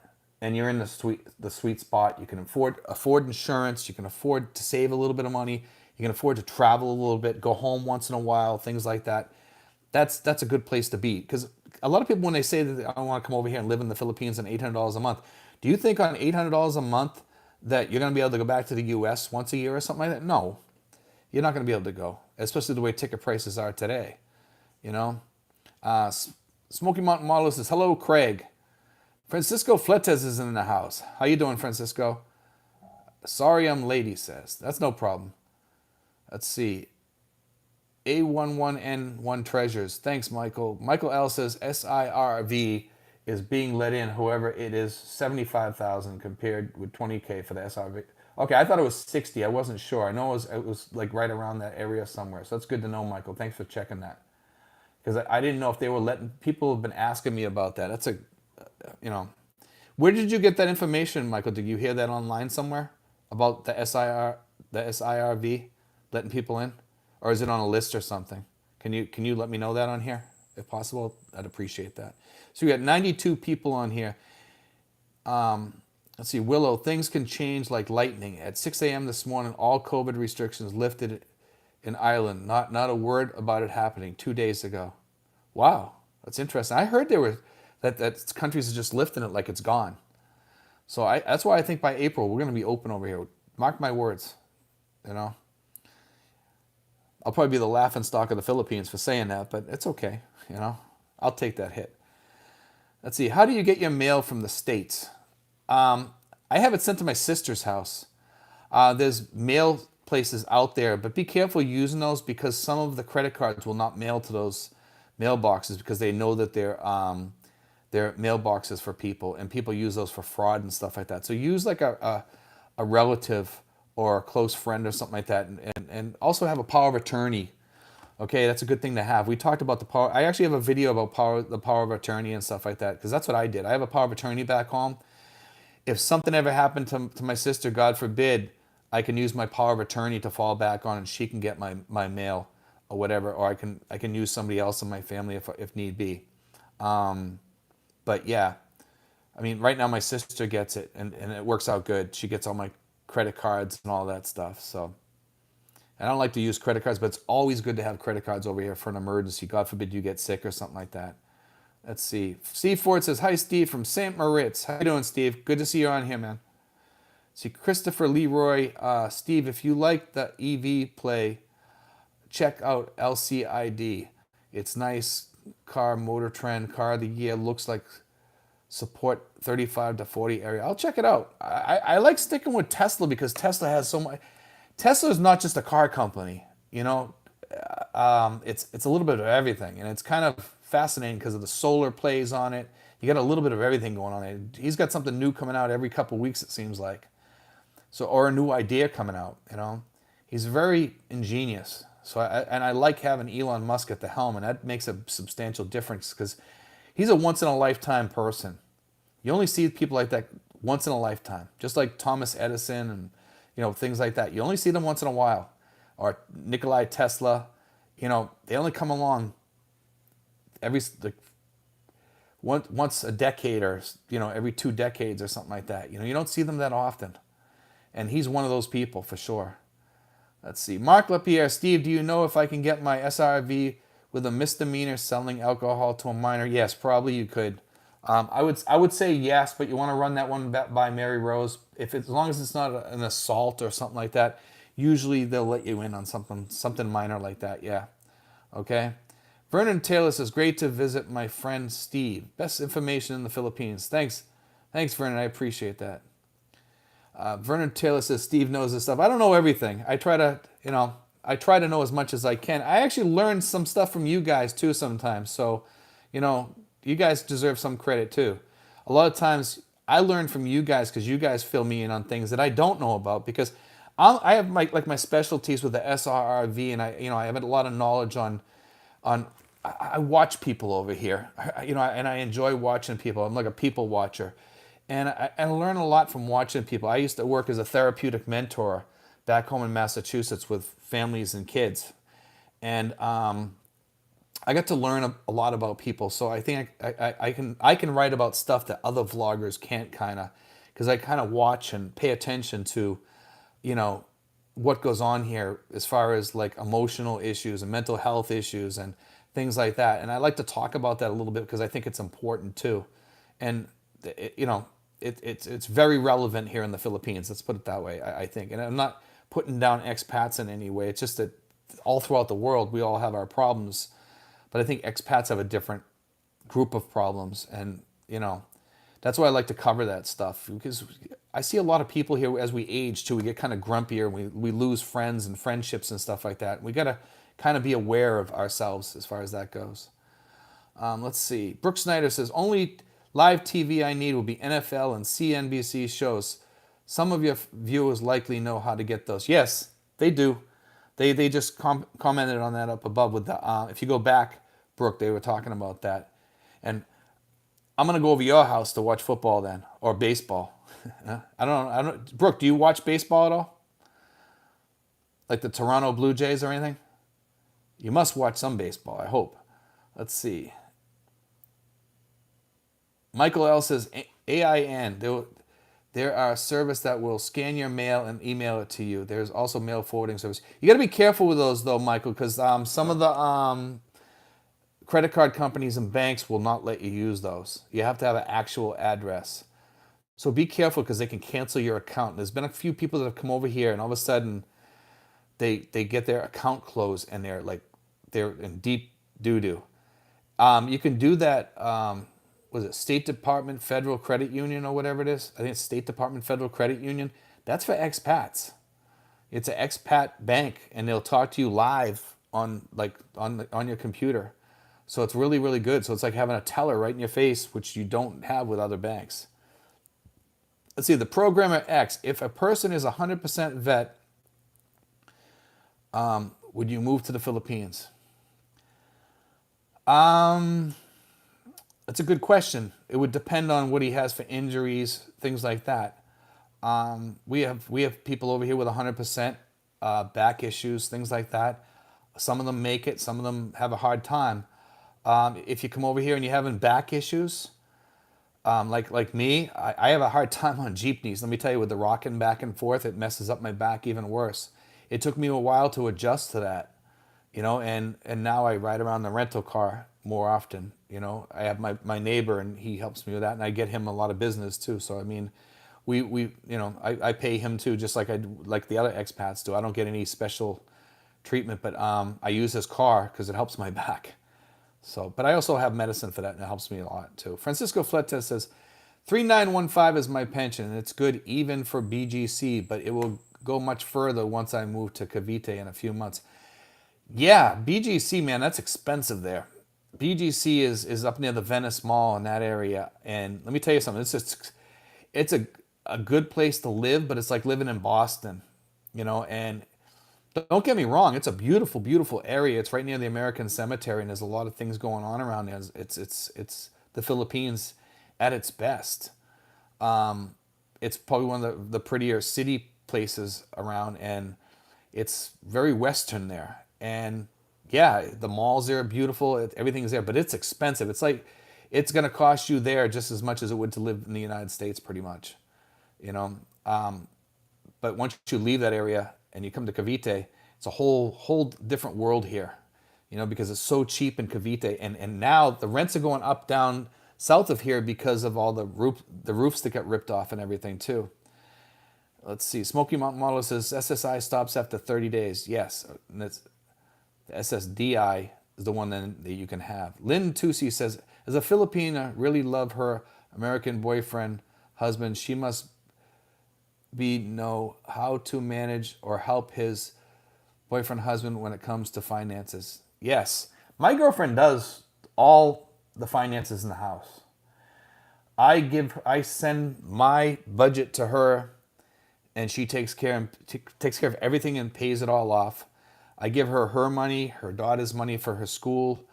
S1: And you're in the sweet spot. You can afford insurance. You can afford to save a little bit of money. You can afford to travel a little bit, go home once in a while, things like that. That's a good place to be. Because a lot of people, when they say that I want to come over here and live in the Philippines on $800 a month, do you think on $800 a month that you're going to be able to go back to the U.S. once a year or something like that? No, you're not going to be able to go, especially the way ticket prices are today. You know, Smoky Mountain Model says, hello, Craig. Francisco Fletes is in the house. How you doing, Francisco? Sorry I'm late, he says. That's no problem. Let's see. A11N1 Treasures. Thanks, Michael. Michael L. says SIRV is being let in, whoever it is, 75,000 compared with 20K for the SRV. Okay, I thought it was 60. I wasn't sure. I know it was like right around that area somewhere. So that's good to know, Michael. Thanks for checking that. Because I didn't know if they were letting, people have been asking me about that. That's a, you know, Where did you get that information, Michael? Did you hear that online somewhere about the SIRV letting people in, or is it on a list or something? Can you let me know that on here if possible? I'd appreciate that. So we got 92 people on here. Let's see, Willow. Things can change like lightning. At 6 a.m. this morning, all COVID restrictions lifted in Ireland. Not a word about it happening 2 days ago. Wow, that's interesting. I heard there were that countries are just lifting it like it's gone. So that's why I think by April we're going to be open over here. Mark my words. You know, I'll probably be the laughing stock of the Philippines for saying that, but it's okay. You know, I'll take that hit. Let's see. How do you get your mail from the States? I have it sent to my sister's house. There's mail places out there, but be careful using those because some of the credit cards will not mail to those mailboxes because they know that they're mailboxes for people, and people use those for fraud and stuff like that. So use like a relative or a close friend or something like that, and also have a power of attorney. Okay, that's a good thing to have. We talked about the power. I actually have a video about the power of attorney and stuff like that because that's what I did. I have a power of attorney back home. If something ever happened to my sister, God forbid, I can use my power of attorney to fall back on, and she can get my mail or whatever, or I can use somebody else in my family if need be. But yeah, I mean, right now my sister gets it, and it works out good. She gets all my credit cards and all that stuff. So I don't like to use credit cards, but it's always good to have credit cards over here for an emergency. God forbid you get sick or something like that. Let's see. Steve Ford says, hi, Steve from St. Moritz. How you doing, Steve? Good to see you on here, man. See, Christopher Leroy. Steve, if you like the EV play, check out LCID. It's nice car, motor trend, car of the year. Looks like support 35 to 40 area. I'll check it out. I like sticking with Tesla because Tesla has so much. Tesla is not just a car company, you know. It's a little bit of everything, and it's kind of fascinating because of the solar plays on it. You got a little bit of everything going on there. He's got something new coming out every couple of weeks, it seems like. So, or a new idea coming out, you know. He's very ingenious. So, I like having Elon Musk at the helm, and that makes a substantial difference because he's a once in a lifetime person. You only see people like that once in a lifetime, just like Thomas Edison and things like that. You only see them once in a while, or Nikola Tesla. They only come along once a decade, or every 2 decades or something like that. You don't see them that often, and he's one of those people for sure. Let's see. Mark Lapierre, Steve, do you know if I can get my SRV with a misdemeanor selling alcohol to a minor? Yes, probably you could. I would say yes, but you want to run that one by Mary Rose. As long as it's not an assault or something like that, usually they'll let you in on something minor like that. Yeah. Okay. Vernon Taylor says, great to visit my friend Steve. Best information in the Philippines. Thanks, Vernon. I appreciate that. Vernon Taylor says, Steve knows this stuff. I don't know everything. I try to know as much as I can. I actually learned some stuff from you guys too sometimes. So, you guys deserve some credit too. A lot of times I learn from you guys because you guys fill me in on things that I don't know about, because I have my specialties with the SRRV, and I have a lot of knowledge on I watch people over here, and I enjoy watching people. I'm like a people watcher, and I learn a lot from watching people. I used to work as a therapeutic mentor back home in Massachusetts with families and kids, and I got to learn a lot about people. So I think I can write about stuff that other vloggers can't, because I kind of watch and pay attention to, what goes on here as far as like emotional issues and mental health issues and things like that. And I like to talk about that a little bit because I think it's important too. And it's very relevant here in the Philippines. Let's put it that way, I think. And I'm not putting down expats in any way. It's just that all throughout the world, we all have our problems. But I think expats have a different group of problems. And, that's why I like to cover that stuff, because I see a lot of people here as we age too. We get kind of grumpier, and we lose friends and friendships and stuff like that. We got to kind of be aware of ourselves as far as that goes. Let's see. Brooke Snyder says, only live TV I need will be NFL and CNBC shows. Some of your viewers likely know how to get those. Yes, they do. They just commented on that up above with the, if you go back, Brooke, they were talking about that. And I'm going to go over your house to watch football then, or baseball. I don't know. I don't. Brooke, do you watch baseball at all? Like the Toronto Blue Jays or anything? You must watch some baseball, I hope. Let's see. Michael L says AIN. There are a service that will scan your mail and email it to you. There's also mail forwarding service. You got to be careful with those though, Michael, because some of the credit card companies and banks will not let you use those. You have to have an actual address. So be careful because they can cancel your account. There's been a few people that have come over here and all of a sudden they get their account closed and they're in deep doo doo. You can do that. Was it State Department Federal Credit Union or whatever it is? I think it's State Department Federal Credit Union. That's for expats. It's an expat bank, and they'll talk to you live on your computer. So it's really really good. So it's like having a teller right in your face, which you don't have with other banks. Let's see, the programmer X. If a person is 100% vet, would you move to the Philippines? That's a good question. It would depend on what he has for injuries, things like that. We have people over here with 100% back issues, things like that. Some of them make it, some of them have a hard time. If you come over here and you're having back issues, like me, I have a hard time on jeepneys. Let me tell you, with the rocking back and forth, it messes up my back even worse. It took me a while to adjust to that, and now I ride around the rental car more often. I have my neighbor and he helps me with that, and I get him a lot of business too. So I mean, I pay him too, just like the other expats do. I don't get any special treatment, but I use his car because it helps my back. So, but I also have medicine for that, and it helps me a lot too. Francisco Fletes says, 3915 is my pension, and it's good even for BGC, but it will go much further once I move to Cavite in a few months. Yeah, BGC, man, that's expensive there. BGC is up near the Venice Mall in that area, and let me tell you something. It's a good place to live, but it's like living in Boston, and don't get me wrong, it's a beautiful, beautiful area. It's right near the American Cemetery, and there's a lot of things going on around there. It's the Philippines at its best. It's probably one of the prettier city places around, and it's very Western there. And yeah, the malls there are beautiful. Everything's there, but it's expensive. It's like it's going to cost you there just as much as it would to live in the United States, pretty much. But once you leave that area and you come to Cavite, it's a whole different world here, because it's so cheap in Cavite, and now the rents are going up down south of here because of all the roofs that got ripped off and everything too. Let's see. Smoky Mountain Model says SSI stops after 30 days. Yes, and that's the SSDI is the one that you can have. Lynn Tusi says, as a Filipina, really love her American boyfriend, husband. She must know how to manage or help his boyfriend, husband when it comes to finances. Yes, my girlfriend does all the finances in the house. I send my budget to her, and she takes care of everything and pays it all off. I give her her money, her daughter's money for her school,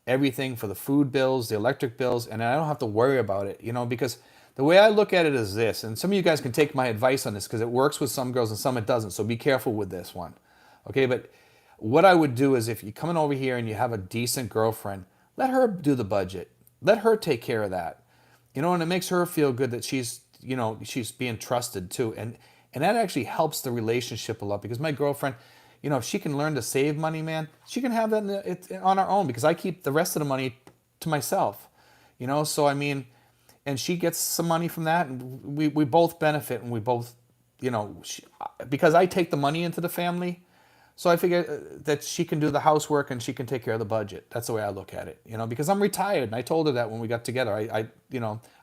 S1: everything for the food bills, the electric bills, and I don't have to worry about it, because the way I look at it is this, and some of you guys can take my advice on this because it works with some girls and some it doesn't, so be careful with this one. Okay, but what I would do is if you're coming over here and you have a decent girlfriend, let her do the budget. Let her take care of that. And it makes her feel good that she's being trusted too. And that actually helps the relationship a lot because my girlfriend, if she can learn to save money, man, she can have that on her own because I keep the rest of the money to myself. So I mean, and she gets some money from that, and we both benefit, and we both, because I take the money into the family, so I figure that she can do the housework and she can take care of the budget. That's the way I look at it, because I'm retired, and I told her that when we got together. I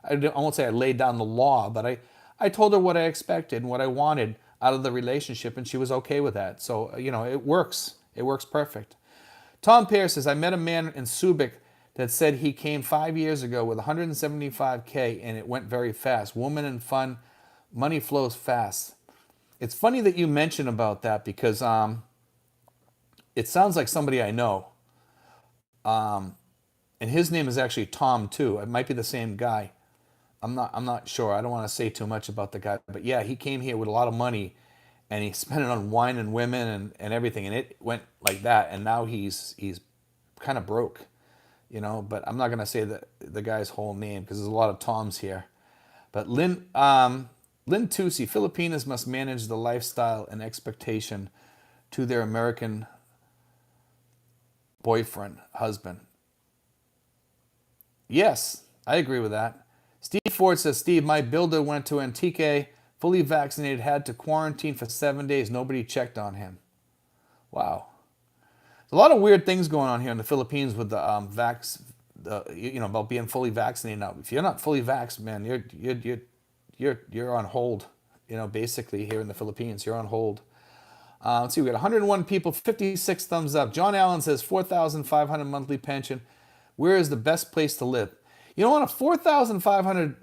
S1: won't say I laid down the law, but I told her what I expected and what I wanted out of the relationship, and she was okay with that. So, it works. It works perfect. Tom Pierce says, I met a man in Subic that said he came 5 years ago with 175K and it went very fast. Woman and fun, money flows fast. It's funny that you mention about that because it sounds like somebody I know. And his name is actually Tom too. It might be the same guy. I'm not sure. I don't want to say too much about the guy, but yeah, he came here with a lot of money, and he spent it on wine and women and everything, and it went like that. And now he's kind of broke, you know. But I'm not gonna say the guy's whole name because there's a lot of Toms here. But Lynn Tusi, Filipinos must manage the lifestyle and expectation to their American boyfriend, husband. Yes, I agree with that. Steve Ford says, Steve, my builder went to Antique, fully vaccinated, had to quarantine for 7 days. Nobody checked on him. Wow. There's a lot of weird things going on here in the Philippines with the about being fully vaccinated. Now, if you're not fully vaxxed, man, you're on hold. You know, basically here in the Philippines, you're on hold. Let's see, we got 101 people, 56 thumbs up. John Allen says 4,500 monthly pension. Where is the best place to live? You know, on a 4,500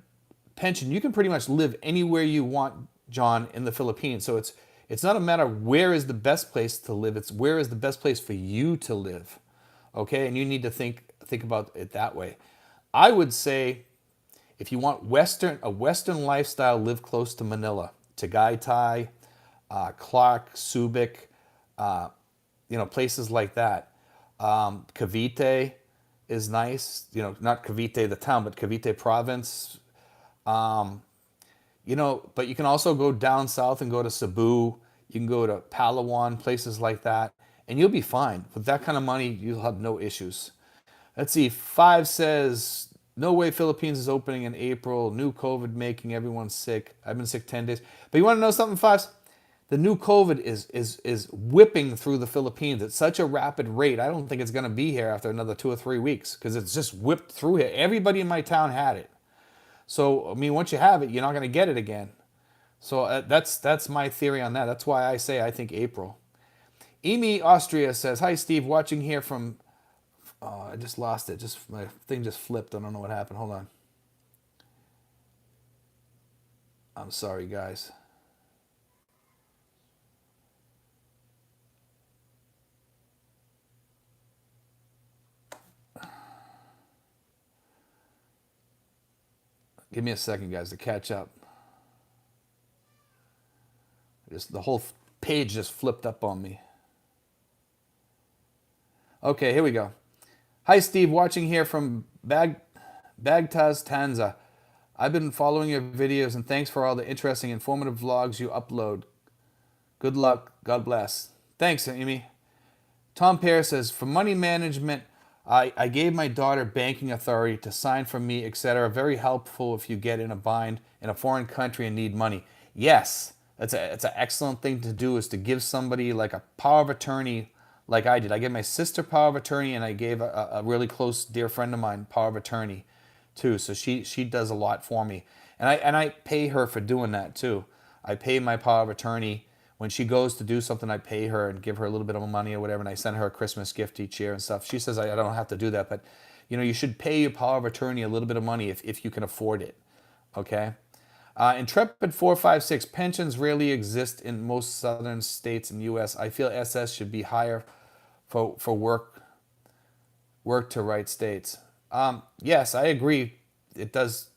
S1: pension, you can pretty much live anywhere you want, John, in the Philippines. So it's not a matter of where is the best place to live. It's where is the best place for you to live. Okay, and you need to think about it that way. I would say if you want a Western lifestyle, live close to Manila, Tagaytay, Clark, Subic, places like that. Cavite is nice. You know, not Cavite the town, but Cavite province. But you can also go down south and go to Cebu. You can go to Palawan, places like that, and you'll be fine. With that kind of money, you'll have no issues. Let's see. 5 says, no way Philippines is opening in April. New COVID making everyone sick. I've been sick 10 days. But you want to know something, 5? The new COVID is whipping through the Philippines at such a rapid rate. I don't think it's going to be here after another 2 or 3 weeks because it's just whipped through here. Everybody in my town had it. So, I mean, once you have it, you're not going to get it again. So that's my theory on that. That's why I say I think April. Amy Austria says, hi, Steve, watching here from... Oh, I just lost it. My thing just flipped. I don't know what happened. Hold on. I'm sorry, guys. Give me a second, guys, to catch up. The whole page just flipped up on me. Okay, here we go. Hi, Steve. Watching here from Bagtaz, Tanzania. I've been following your videos, and thanks for all the interesting, informative vlogs you upload. Good luck. God bless. Thanks, Amy. Tom Pear says, for money management, I gave my daughter banking authority to sign for me, etc. Very helpful if you get in a bind in a foreign country and need money. Yes, it's an excellent thing to do, is to give somebody like a power of attorney like I did. I gave my sister power of attorney, and I gave a really close dear friend of mine power of attorney too. So she does a lot for me. And I pay her for doing that too. I pay my power of attorney. When she goes to do something, I pay her and give her a little bit of money or whatever, and I send her a Christmas gift each year and stuff. She says I don't have to do that, but you should pay your power of attorney a little bit of money if you can afford it. Okay? Intrepid 456, pensions rarely exist in most southern states in the U.S. I feel SS should be higher for work to right states. Yes, I agree. It does,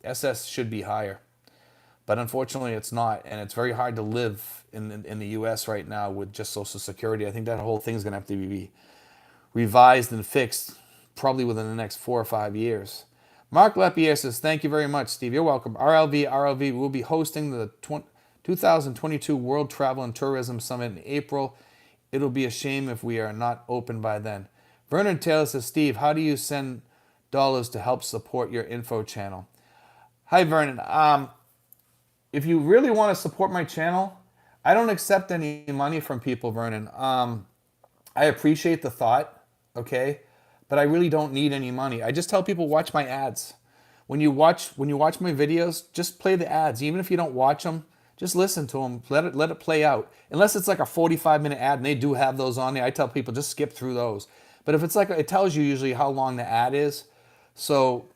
S1: SS should be higher. But unfortunately, it's not, and it's very hard to live in the U.S. right now with just Social Security. I think that whole thing's going to have to be revised and fixed probably within the next 4 or 5 years. Mark Lepierre says, thank you very much, Steve. You're welcome. RLV will be hosting the 2022 World Travel and Tourism Summit in April. It'll be a shame if we are not open by then. Vernon Taylor says, Steve, how do you send dollars to help support your info channel? Hi, Vernon. If you really want to support my channel, I don't accept any money from people, Vernon. I appreciate the thought, okay? But I really don't need any money. I just tell people watch my ads. When you watch my videos, just play the ads. Even if you don't watch them, just listen to them. Let it play out. Unless it's like a 45-minute ad, and they do have those on there, I tell people just skip through those. But if it's like, it tells you usually how long the ad is. So,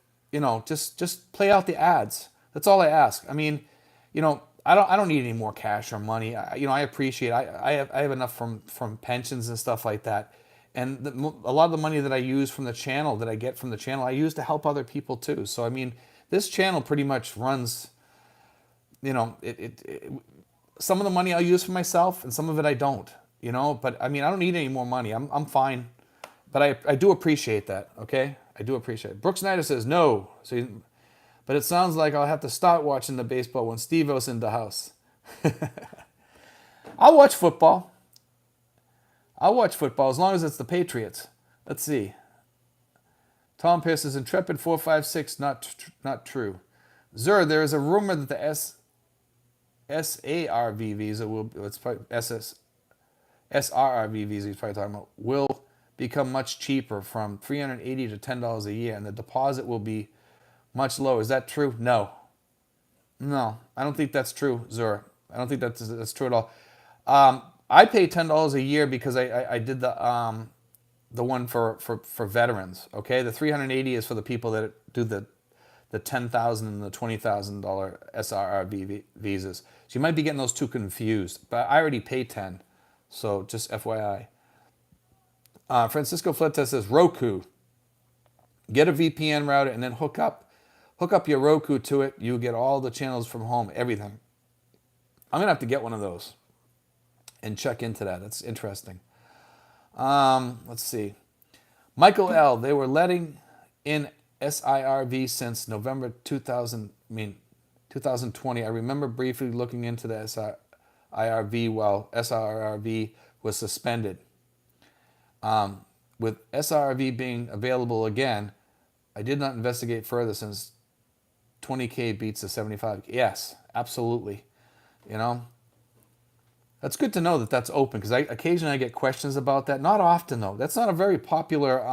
S1: just play out the ads. That's all I ask. I mean, I don't need any more cash or money. I appreciate. I have enough from pensions and stuff like that, and a lot of the money that I use from the channel, that I get from the channel, I use to help other people too. So I mean, this channel pretty much runs, you know, some of the money I'll use for myself and some of it I don't, you know, but I mean, I don't need any more money. I'm fine. But I do appreciate that, okay? I do appreciate it. Brooks Snyder says no. But it sounds like I'll have to start watching the baseball when Steve-O's in the house. I'll watch football. I'll watch football as long as it's the Patriots. Let's see. Tom Pierce is Intrepid 456, not true. Srrv, there is a rumor that the SARV visa will, it's probably SRRV visa he's probably talking about, will become much cheaper from $380 to $10 a year, and the deposit will be much lower. Is that true? No. No, I don't think that's true, Srrv. I don't think that's true at all. I pay $10 a year because I did the one for veterans. Okay, the $380 is for the people that do the $10,000 and the $20,000 SRRV visas. So you might be getting those two confused. But I already pay $10, so just FYI. Francisco Fleta says Roku. Get a VPN router and then hook up your Roku to it. You get all the channels from home, everything. I'm gonna have to get one of those and check into that. That's interesting. Let's see. Michael L. They were letting in SIRV since November 2020. I remember briefly looking into the SIRV while SRRV was suspended. With SRV being available again, I did not investigate further since 20K beats the 75. Yes, absolutely. You know, that's good to know that that's open because occasionally I get questions about that. Not often though. That's not a very popular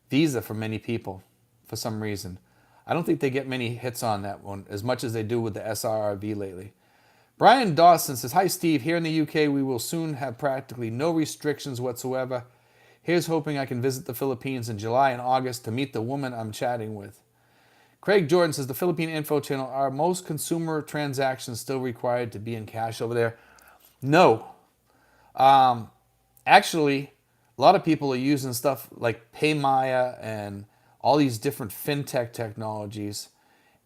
S1: visa for many people for some reason. I don't think they get many hits on that one as much as they do with the SRRV lately. Brian Dawson says, hi Steve, here in the UK we will soon have practically no restrictions whatsoever. Here's hoping I can visit the Philippines in July and August to meet the woman I'm chatting with. Craig Jordan says, the Philippine Info Channel, are most consumer transactions still required to be in cash over there? No. Actually, a lot of people are using stuff like PayMaya and all these different fintech technologies.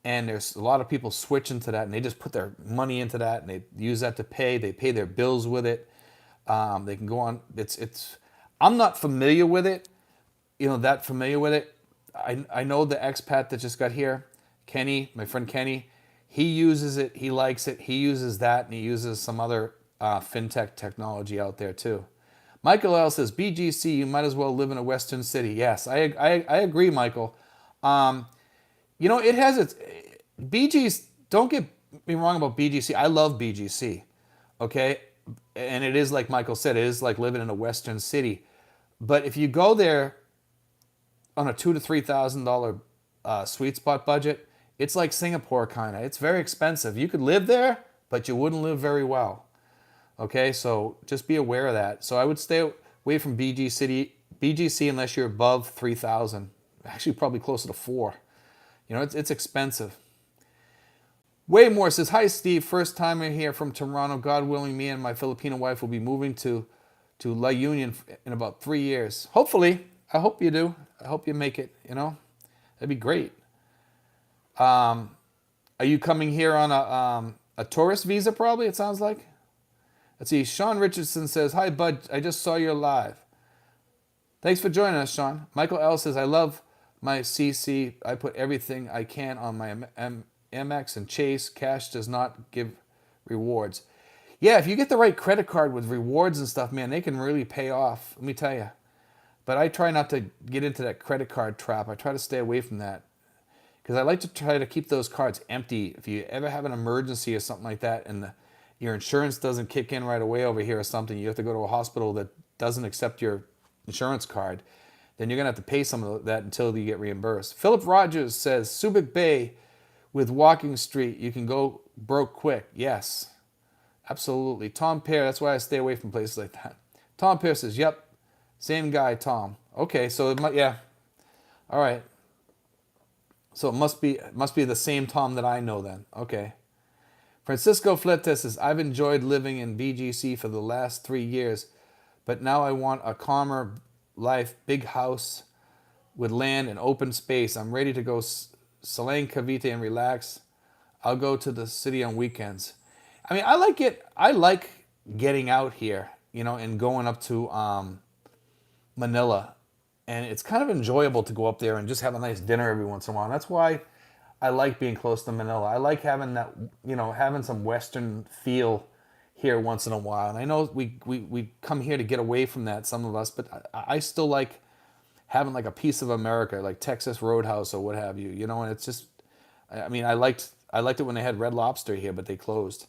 S1: And there's a lot of people switching to that, and they just put their money into that, and they use that to pay. They pay their bills with it. They can go on. I'm not familiar with it, that familiar with it. I know the expat that just got here, Kenny, my friend Kenny. He uses it. He likes it. He uses that, and he uses some other fintech technology out there too. Michael L says, BGC, you might as well live in a Western city. Yes, I agree, Michael. It has its BG's. Don't get me wrong about BGC. I love BGC, okay, and it is like Michael said. It is like living in a Western city. But if you go there on a $2,000 to $3,000 sweet spot budget, it's like Singapore kind of. It's very expensive. You could live there, but you wouldn't live very well. Okay, so just be aware of that. So I would stay away from BGC unless you're above 3,000. Actually, probably closer to 4. It's expensive. Way More says, hi Steve, first timer here from Toronto. God willing, me and my Filipino wife will be moving to La Union in about 3 years. Hopefully, I hope you do. I hope you make it, That'd be great. Are you coming here on a tourist visa probably, it sounds like? Let's see, Sean Richardson says, hi bud, I just saw you live. Thanks for joining us, Sean. Michael L says, I love my CC. I put everything I can on my Amex and Chase. Cash does not give rewards. Yeah, if you get the right credit card with rewards and stuff, man, they can really pay off. Let me tell you. But I try not to get into that credit card trap. I try to stay away from that because I like to try to keep those cards empty. If you ever have an emergency or something like that and your insurance doesn't kick in right away over here or something, you have to go to a hospital that doesn't accept your insurance card, then you're going to have to pay some of that until you get reimbursed. Philip Rogers says, Subic Bay with Walking Street, you can go broke quick. Yes, absolutely. Tom Pear, that's why I stay away from places like that. Tom Pear says, yep, same guy, Tom. Okay, so it might, yeah. All right. So it must be the same Tom that I know then. Okay. Francisco Fletes says, I've enjoyed living in BGC for the last 3 years, but now I want a calmer life, big house with land and open space. I'm ready to go Selene Cavite and relax. I'll go to the city on weekends. I mean, I like it. I like getting out here, and going up to Manila, and it's kind of enjoyable to go up there and just have a nice dinner every once in a while. And that's why I like being close to Manila. I like having that, having some Western feel here once in a while. And I know we come here to get away from that, some of us, but I still like having like a piece of America, like Texas Roadhouse or what have you, and it's just, I mean, I liked it when they had Red Lobster here, but they closed.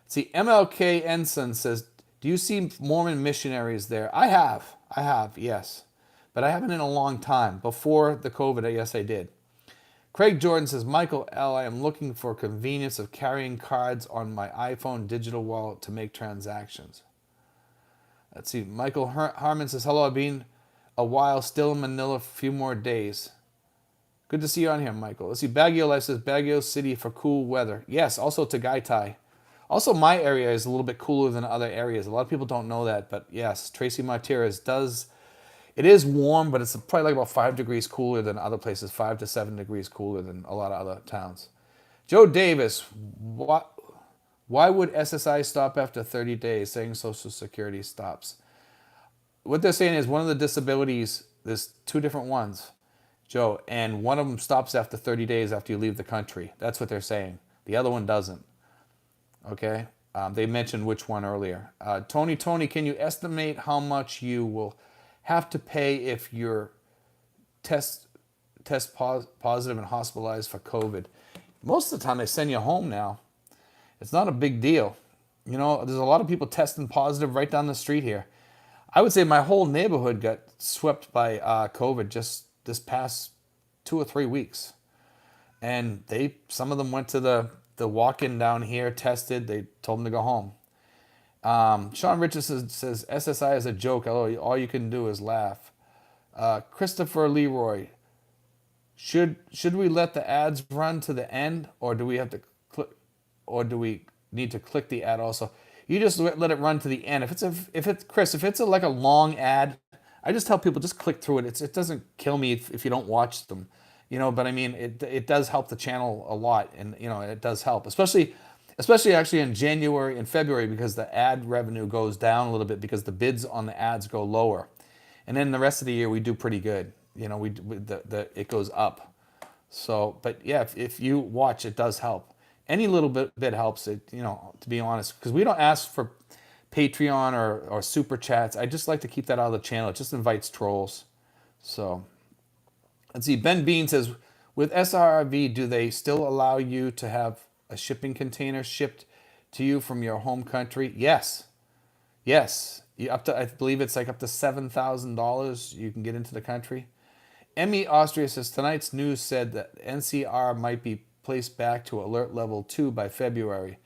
S1: See, MLK Ensign says, do you see Mormon missionaries there? I have, yes. But I haven't in a long time. Before the COVID, yes, I did. Craig Jordan says, Michael L., I am looking for convenience of carrying cards on my iPhone digital wallet to make transactions. Let's see. Michael Harmon says, hello, I've been a while, still in Manila, a few more days. Good to see you on here, Michael. Let's see. Baguio Life says, Baguio City for cool weather. Yes, also Tagaytay. Also, my area is a little bit cooler than other areas. A lot of people don't know that, but yes, Tracy Martinez does. It is warm, but it's probably like about 5 degrees cooler than other places, 5 to 7 degrees cooler than a lot of other towns. Joe Davis, why would SSI stop after 30 days, saying Social Security stops? What they're saying is one of the disabilities, there's 2 different ones, Joe, and one of them stops after 30 days after you leave the country. That's what they're saying. The other one doesn't. Okay? They mentioned which one earlier. Tony, can you estimate how much you will have to pay if you're test positive and hospitalized for COVID? Most of the time they send you home now. It's not a big deal. There's a lot of people testing positive right down the street here. I would say my whole neighborhood got swept by COVID just this past 2 or 3 weeks. And some of them went to the walk-in down here, tested, they told them to go home. Sean Richardson says, SSI is a joke, all you can do is laugh. Christopher Leroy, should we let the ads run to the end, or do we have to click, or do we need to click the ad also? You just let it run to the end. If it's like a long ad, I just tell people just click through it. It doesn't kill me if you don't watch them. But I mean, it does help the channel a lot, and it does help, especially actually in January and February, because the ad revenue goes down a little bit because the bids on the ads go lower, and then the rest of the year we do pretty good. It goes up. So, but yeah, if you watch, it does help. Any little bit helps. It to be honest, because we don't ask for Patreon or super chats. I just like to keep that out of the channel. It just invites trolls. So. Let's see. Ben Bean says, with SRV, do they still allow you to have a shipping container shipped to you from your home country? Yes. I believe it's like up to $7,000 you can get into the country. Emmy Austria says, tonight's news said that NCR might be placed back to alert level 2 by February.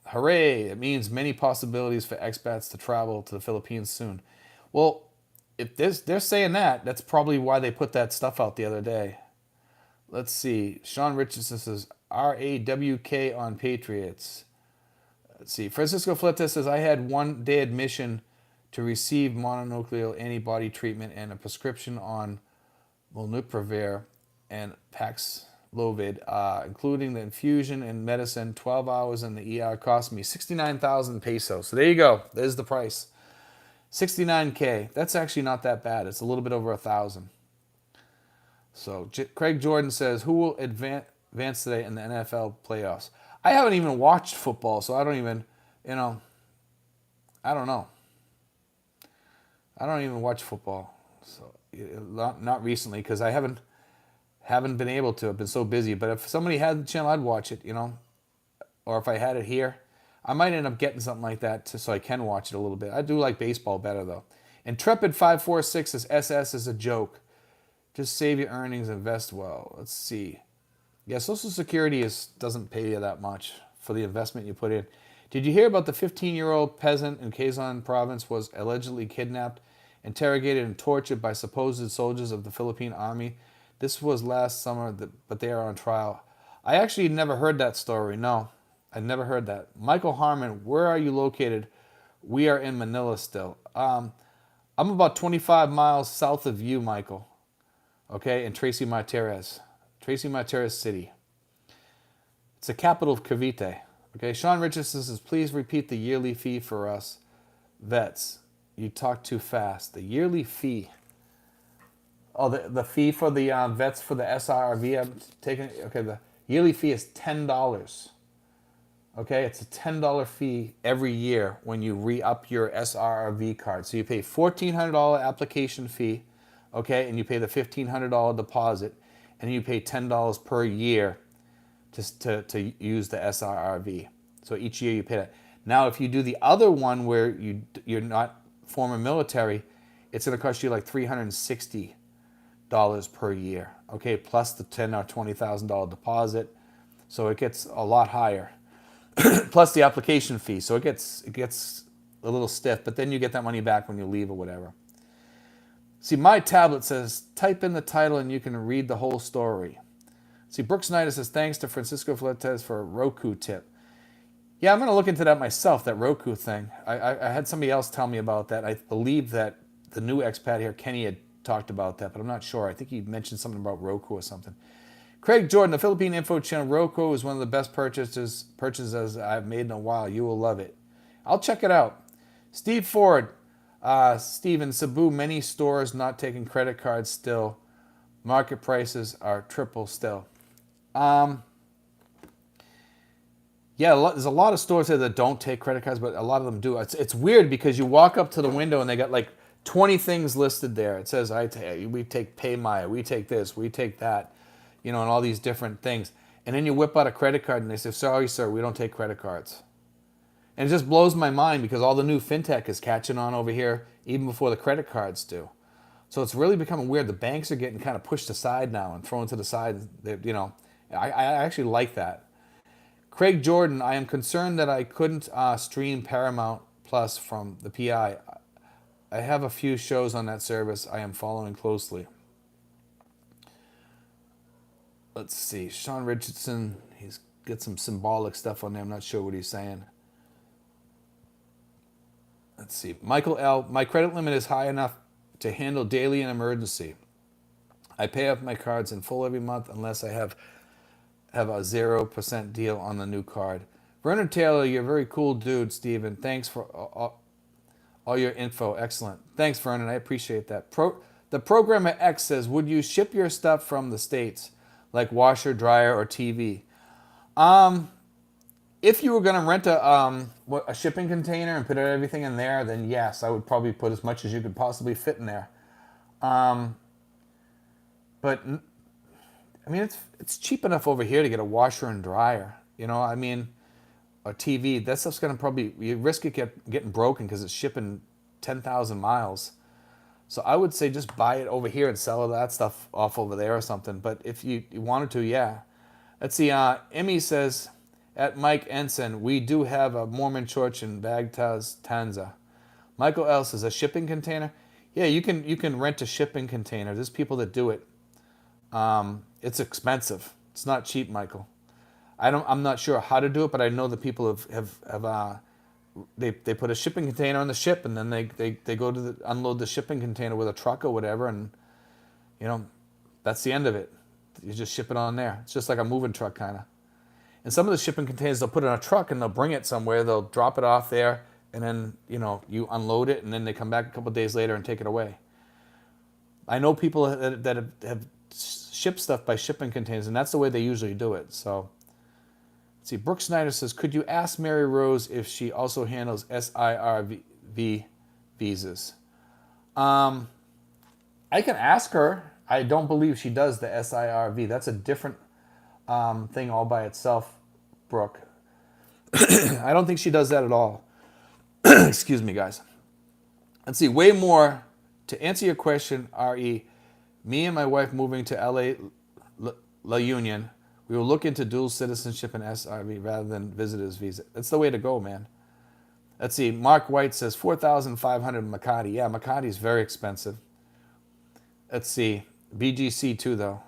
S1: Hooray! It means many possibilities for expats to travel to the Philippines soon. Well, if they're saying that, that's probably why they put that stuff out the other day. Let's see. Sean Richardson says, RAWK on Patriots. Let's see. Francisco Fleta says, I had 1-day admission to receive mononuclear antibody treatment and a prescription on molnupiravir and Paxlovid, including the infusion and medicine. 12 hours in the ER cost me 69,000 pesos. So there you go. There's the price. 69K. That's actually not that bad. It's a little bit over 1,000. So Craig Jordan says, who will advance today in the NFL playoffs? I haven't even watched football, so I don't even, I don't know. I don't even watch football. So not recently, because I haven't been able to. I've been so busy. But if somebody had the channel, I'd watch it, or if I had it here. I might end up getting something like that so I can watch it a little bit. I do like baseball better, though. Intrepid546 says, SS is a joke. Just save your earnings, invest well. Let's see. Yeah, Social Security doesn't pay you that much for the investment you put in. Did you hear about the 15-year-old peasant in Quezon province was allegedly kidnapped, interrogated, and tortured by supposed soldiers of the Philippine Army? This was last summer, but they are on trial. I actually never heard that story, no. I never heard that. Michael Harmon, where are you located? We are in Manila still. I'm about 25 miles south of you, Michael. Okay, and Tracy Martinez. Tracy Martires City. It's the capital of Cavite. Okay, Sean Richardson says, please repeat the yearly fee for us vets. You talk too fast. The yearly fee. Oh, the fee for the vets for the SRV. I'm taking. Okay, the yearly fee is $10. Okay, it's a $10 fee every year when you re-up your SRV card. So you pay $1,400 application fee, okay, and you pay the $1,500 deposit, and you pay $10 per year to use the SRV. So each year you pay that. Now, if you do the other one where you're not former military, it's going to cost you like $360 per year, okay, plus the $10,000 or $20,000 deposit. So it gets a lot higher. Plus the application fee, so it gets a little stiff, but then you get that money back when you leave or whatever. See, my tablet says, type in the title and you can read the whole story. See, Brooks Snyder says, thanks to Francisco Fletes for a Roku tip. Yeah, I'm going to look into that myself, that Roku thing. I had somebody else tell me about that. I believe that the new expat here, Kenny, had talked about that, but I'm not sure. I think he mentioned something about Roku or something. Craig Jordan, the Philippine Info Channel, Roku is one of the best purchases I've made in a while. You will love it. I'll check it out. Steve Ford, Steve in Cebu, many stores not taking credit cards still. Market prices are triple still. Yeah, there's a lot of stores here that don't take credit cards, but a lot of them do. It's weird because you walk up to the window and they got like 20 things listed there. It says, we take PayMaya, we take this, we take that. You know, and all these different things. And then you whip out a credit card and they say, sorry, sir, we don't take credit cards. And it just blows my mind because all the new fintech is catching on over here even before the credit cards do. So it's really becoming weird. The banks are getting kind of pushed aside now and thrown to the side. You know, I actually like that. Craig Jordan, I am concerned that I couldn't stream Paramount Plus from the PI. I have a few shows on that service I am following closely. Let's see. Sean Richardson, he's got some symbolic stuff on there. I'm not sure what he's saying. Let's see. Michael L. My credit limit is high enough to handle daily and emergency. I pay off my cards in full every month unless I have a 0% deal on the new card. Vernon Taylor, you're a very cool dude, Steven. Thanks for all your info. Excellent. Thanks, Vernon. I appreciate that. The programmer X says, would you ship your stuff from the States? Like washer, dryer, or TV. If you were going to rent a shipping container and put everything in there, then yes, I would probably put as much as you could possibly fit in there. But I mean, it's cheap enough over here to get a washer and dryer. You know, I mean, a TV. That stuff's going to probably, you risk it getting broken because it's shipping 10,000 miles. So I would say just buy it over here and sell that stuff off over there or something. But if you wanted to, yeah. Let's see. Emmy says, at Mike Ensign, we do have a Mormon church in Bagtaz, Tanza. Michael L says, a shipping container? Yeah, you can rent a shipping container. There's people that do it. It's expensive. It's not cheap, Michael. I'm not sure how to do it, but I know that people have they put a shipping container on the ship, and then they go to unload the shipping container with a truck or whatever, and you know, that's the end of it. You just ship it on there. It's just like a moving truck kind of. And some of the shipping containers they'll put in a truck and they'll bring it somewhere. They'll drop it off there, and then you know you unload it, and then they come back a couple of days later and take it away. I know people that have shipped stuff by shipping containers, and that's the way they usually do it. So. See, Brooke Snyder says, could you ask Mary Rose if she also handles SIRV visas? I can ask her. I don't believe she does the SIRV. That's a different thing all by itself, Brooke. I don't think she does that at all. Excuse me, guys. Let's see, way more. To answer your question, RE, me and my wife moving to LA, La Union, we will look into dual citizenship and SRV rather than visitor's visa. That's the way to go, man. Let's see. Mark White says 4,500 Makati. Yeah, Makati is very expensive. Let's see. BGC too, though.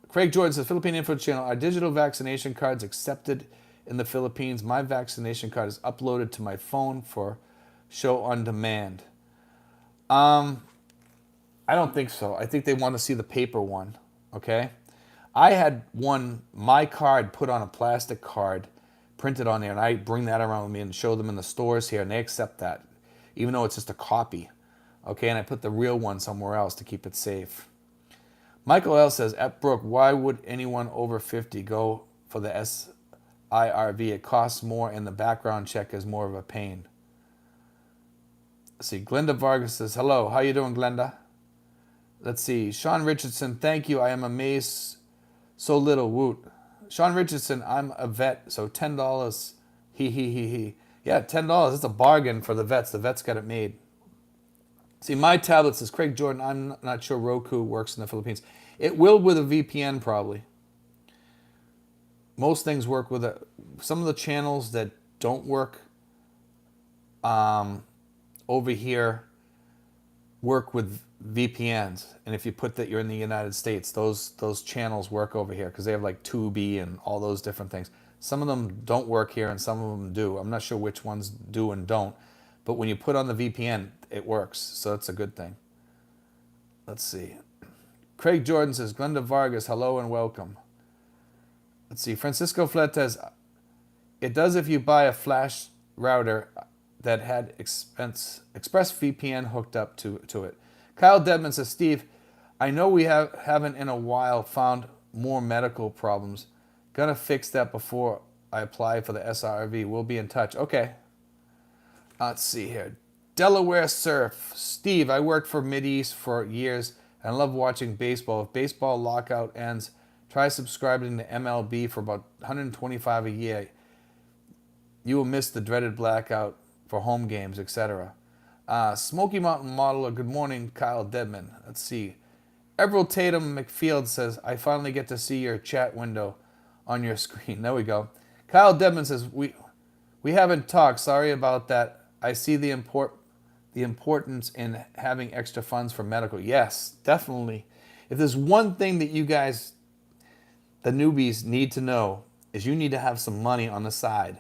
S1: Craig Jordan says, Philippine Info Channel, are digital vaccination cards accepted in the Philippines? My vaccination card is uploaded to my phone for show on demand. I don't think so. I think they want to see the paper one. Okay. I had my card put on a plastic card, printed on there, and I bring that around with me and show them in the stores here, and they accept that, even though it's just a copy. Okay, and I put the real one somewhere else to keep it safe. Michael L. says, at Brooke, why would anyone over 50 go for the SIRV? It costs more and the background check is more of a pain. Let's see, Glenda Vargas says, hello, how you doing, Glenda? Let's see, Sean Richardson, thank you, I am amazed so little, woot. Sean Richardson, I'm a vet, so $10, he. Yeah, $10, it's a bargain for the vets. The vets got it made. See, my tablet says, Craig Jordan, I'm not sure Roku works in the Philippines. It will with a VPN probably. Most things work with it. Some of the channels that don't work over here work with VPNs. And if you put that you're in the United States, those channels work over here because they have like Tubi and all those different things. Some of them don't work here and some of them do. I'm not sure which ones do and don't. But when you put on the VPN, it works. So it's a good thing. Let's see. Craig Jordan says, Glenda Vargas, hello and welcome. Let's see. Francisco Fletes, it does if you buy a flash router that had ExpressVPN hooked up to it. Kyle Dedman says, Steve, I know we haven't in a while found more medical problems. Gonna fix that before I apply for the SRV. We'll be in touch. Okay. Let's see here. Delaware Srrv. Steve, I worked for Mideast for years and I love watching baseball. If baseball lockout ends, try subscribing to MLB for about $125 a year. You will miss the dreaded blackout for home games, etc. Smoky Mountain Modeler, good morning, Kyle Dedman. Let's see. Everett Tatum McField says, I finally get to see your chat window on your screen. There we go. Kyle Dedman says, we haven't talked. Sorry about that. I see the importance in having extra funds for medical. Yes, definitely. If there's one thing that you guys, the newbies, need to know is you need to have some money on the side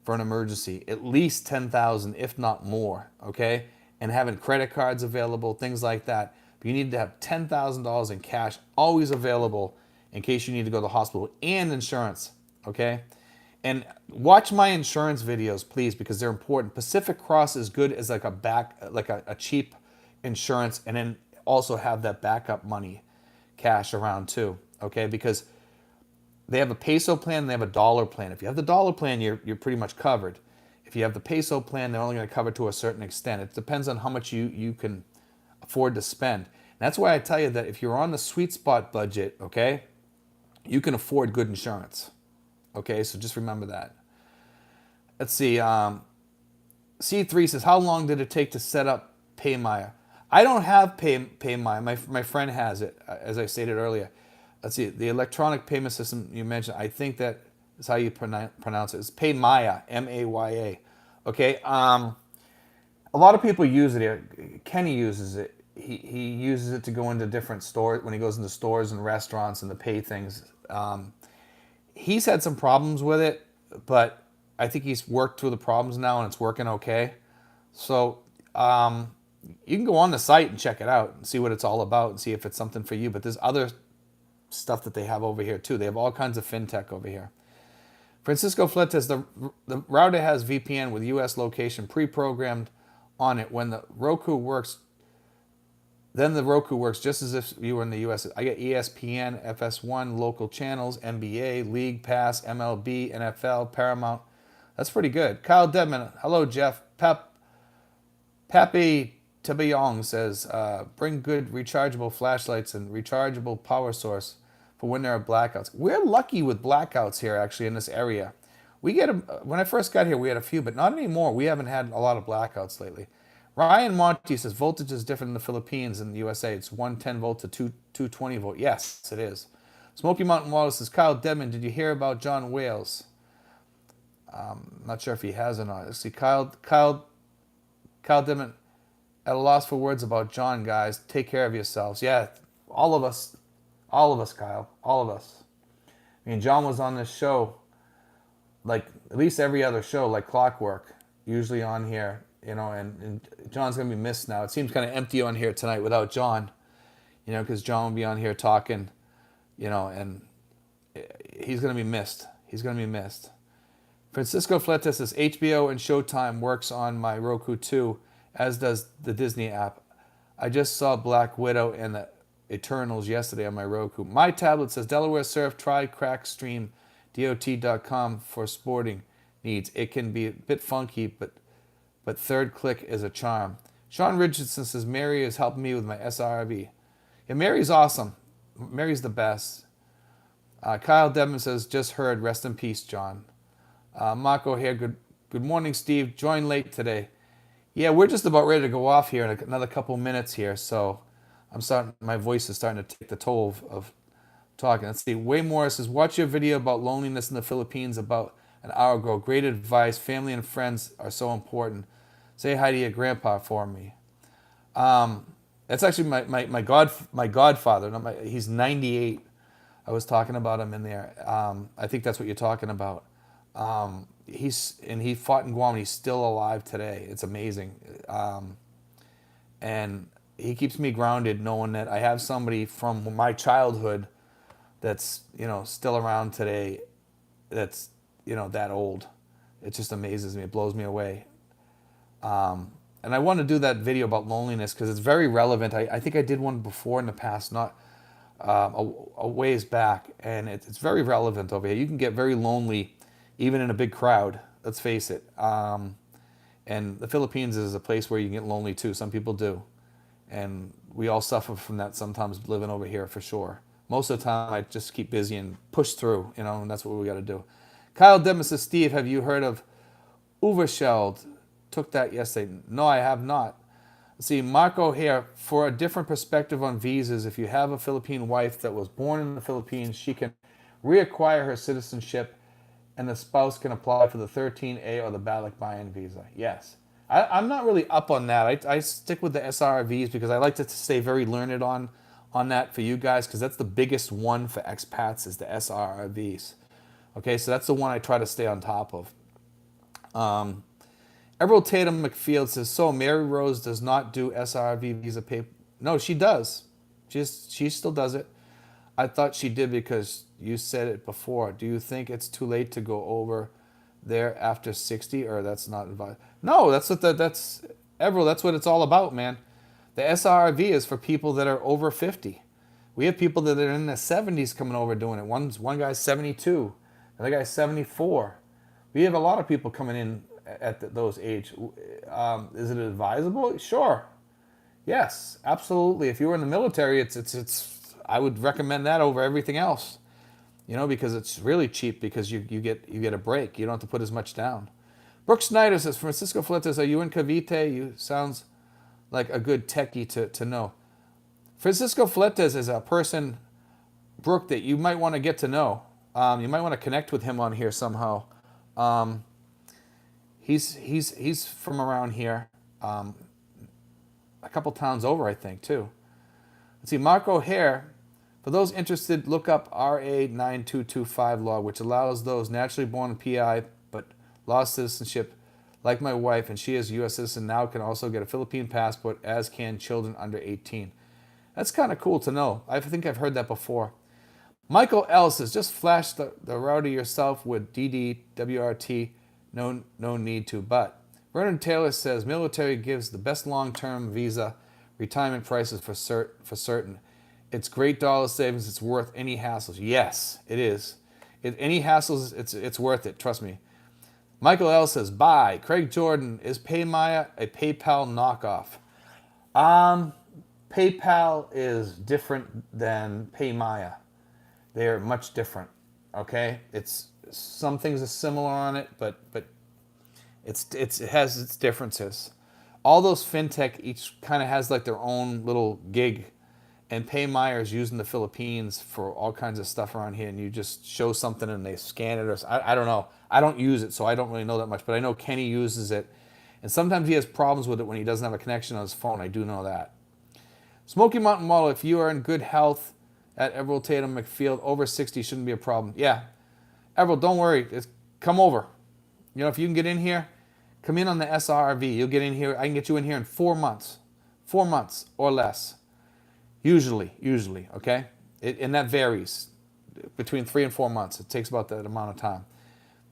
S1: for an emergency, at least $10,000, if not more, okay? And having credit cards available, things like that. But you need to have $10,000 in cash always available in case you need to go to the hospital, and insurance, okay? And watch my insurance videos, please, because they're important. Pacific Cross is good as like a cheap insurance, and then also have that backup money, cash around too, okay? Because they have a peso plan and they have a dollar plan. If you have the dollar plan, you're pretty much covered. If you have the peso plan, they're only going to cover to a certain extent. It depends on how much you can afford to spend. And that's why I tell you that if you're on the sweet spot budget, okay, you can afford good insurance. Okay, so just remember that. Let's see. C3 says, how long did it take to set up PayMaya? I don't have PayMaya. My friend has it, as I stated earlier. Let's see. The electronic payment system you mentioned, I think that is how you pronounce it. It's PayMaya, M-A-Y-A. Okay. A lot of people use it here. Kenny uses it. He uses it to go into different stores, when he goes into stores and restaurants and to pay things. He's had some problems with it, but I think he's worked through the problems now and it's working okay. So you can go on the site and check it out and see what it's all about and see if it's something for you. But there's other stuff that they have over here too. They have all kinds of fintech over here. Francisco Fletes, the router has VPN with US location pre-programmed on it. When the Roku works, then the Roku works just as if you were in the US. I get ESPN, FS1, local channels, NBA, League Pass, MLB, NFL, Paramount. That's pretty good. Kyle Dedman, hello Jeff. Pappy Tabayong says, bring good rechargeable flashlights and rechargeable power source for when there are blackouts. We're lucky with blackouts here actually in this area. We get when I first got here, we had a few, but not anymore. We haven't had a lot of blackouts lately. Ryan Monty says, voltage is different in the Philippines and the USA. It's 110 volt to 220 volt. Yes, it is. Smoky Mountain Water says, Kyle Dedman, did you hear about John Wales? Not sure if he has or not. Let's see, Kyle Dedman, at a loss for words about John, guys. Take care of yourselves. Yeah, all of us, Kyle, all of us. I mean, John was on this show, like at least every other show, like clockwork, usually on here. You know, and John's going to be missed now. It seems kind of empty on here tonight without John, you know, because John will be on here talking, you know, and he's going to be missed. He's going to be missed. Francisco Fletes says HBO and Showtime works on my Roku too, as does the Disney app. I just saw Black Widow and the Eternals yesterday on my Roku. My tablet says Delaware Surf, try CrackStream, DOT.com for sporting needs. It can be a bit funky, but third click is a charm. Sean Richardson says Mary is helping me with my SRV. Yeah, Mary's awesome. Mary's the best. Kyle Devon says, just heard, rest in peace, John. Marco here, good morning, Steve. Joined late today. Yeah, we're just about ready to go off here in another couple minutes here, so my voice is starting to take the toll of talking. Let's see. Way Morris says, watch your video about loneliness in the Philippines about an hour ago. Great advice. Family and friends are so important. Say hi to your grandpa for me. That's actually my godfather. He's 98. I was talking about him in there. I think that's what you're talking about. He fought in Guam. And he's still alive today. It's amazing. And he keeps me grounded knowing that I have somebody from my childhood that's, still around today, that's, that old. It just amazes me. It blows me away. And I want to do that video about loneliness because it's very relevant. I think I did one before in the past, not a ways back, and it's very relevant over here. You can get very lonely even in a big crowd, let's face it. And the Philippines is a place where you can get lonely too. Some people do. And we all suffer from that sometimes living over here for sure. Most of the time, I just keep busy and push through, and that's what we got to do. Kyle Demis says, Steve, have you heard of Oversheld? Took that yesterday. No, I have not. See, Marco here, for a different perspective on visas, if you have a Philippine wife that was born in the Philippines, she can reacquire her citizenship and the spouse can apply for the 13A or the Balikbayan visa. Yes. I'm not really up on that. I stick with the SRVs because I like to stay very learned on that for you guys because that's the biggest one for expats is the SRVs. Okay, so that's the one I try to stay on top of. Everett Tatum McField says, so Mary Rose does not do SRV visa paper. No, she does. She still does it. I thought she did because you said it before. Do you think it's too late to go over there after 60 or that's not advised? No, that's Everett, that's what it's all about, man. The SRV is for people that are over 50. We have people that are in their 70s coming over doing it. One guy's 72, another guy's 74. We have a lot of people coming in at those age. Is it advisable? Sure. Yes, absolutely. If you were in the military, it's I would recommend that over everything else. Because it's really cheap because you get a break. You don't have to put as much down. Brooke Snyder says, Francisco Fletes, are you in Cavite? You sounds like a good techie to know. Francisco Fletes is a person, Brooke, that you might want to get to know. You might want to connect with him on here somehow. He's from around here, a couple towns over, I think, too. Let's see, Marco Hare. For those interested, look up RA 9225 law, which allows those naturally born PI but lost citizenship, like my wife, and she is a U.S. citizen now, can also get a Philippine passport, as can children under 18. That's kind of cool to know. I think I've heard that before. Michael L. says, just flash the router yourself with DDWRT. No need to. But Vernon Taylor says military gives the best long-term visa retirement prices for certain. It's great dollar savings. It's worth any hassles. Yes, it is. Any hassles, it's worth it. Trust me. Michael L. says, bye. Craig Jordan, is PayMaya a PayPal knockoff? PayPal is different than PayMaya. They are much different. Okay, some things are similar on it, but it has its differences. All those fintech each kind of has like their own little gig, and PayMaya is used in the Philippines for all kinds of stuff around here, and you just show something and they scan it, or I don't know. I don't use it, so I don't really know that much, but I know Kenny uses it, and sometimes he has problems with it when he doesn't have a connection on his phone. I do know that. Smoky Mountain Model, if you are in good health at Everett Tatum McField, over 60 shouldn't be a problem. Yeah. Everett, don't worry. Come over. If you can get in here, come in on the SRV. You'll get in here. I can get you in here in 4 months. 4 months or less. Usually, okay? And that varies. between 3 and 4 months. It takes about that amount of time.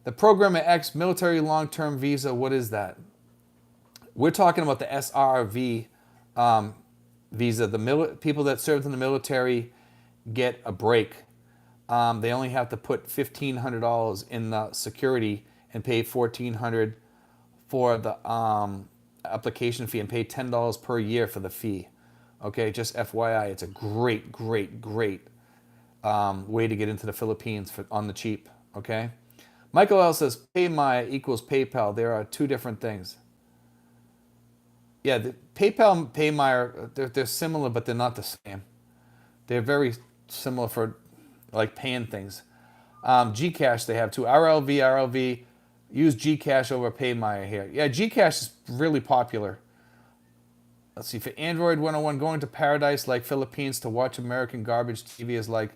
S1: The Program X military long-term visa, what is that? We're talking about the Srrv visa. The people that served in the military get a break. They only have to put $1,500 in the security and pay $1,400 for the application fee and pay $10 per year for the fee. Okay, just FYI, it's a great, great, great way to get into the Philippines on the cheap. Okay, Michael L says PayMaya equals PayPal. There are two different things. Yeah, the PayPal and PayMaya, they're similar, but they're not the same. They're very similar for like paying things. Gcash they have too. RLV. Use Gcash over PayMaya here. Yeah, Gcash is really popular. Let's see, for Android 101, going to paradise like Philippines to watch American garbage TV is like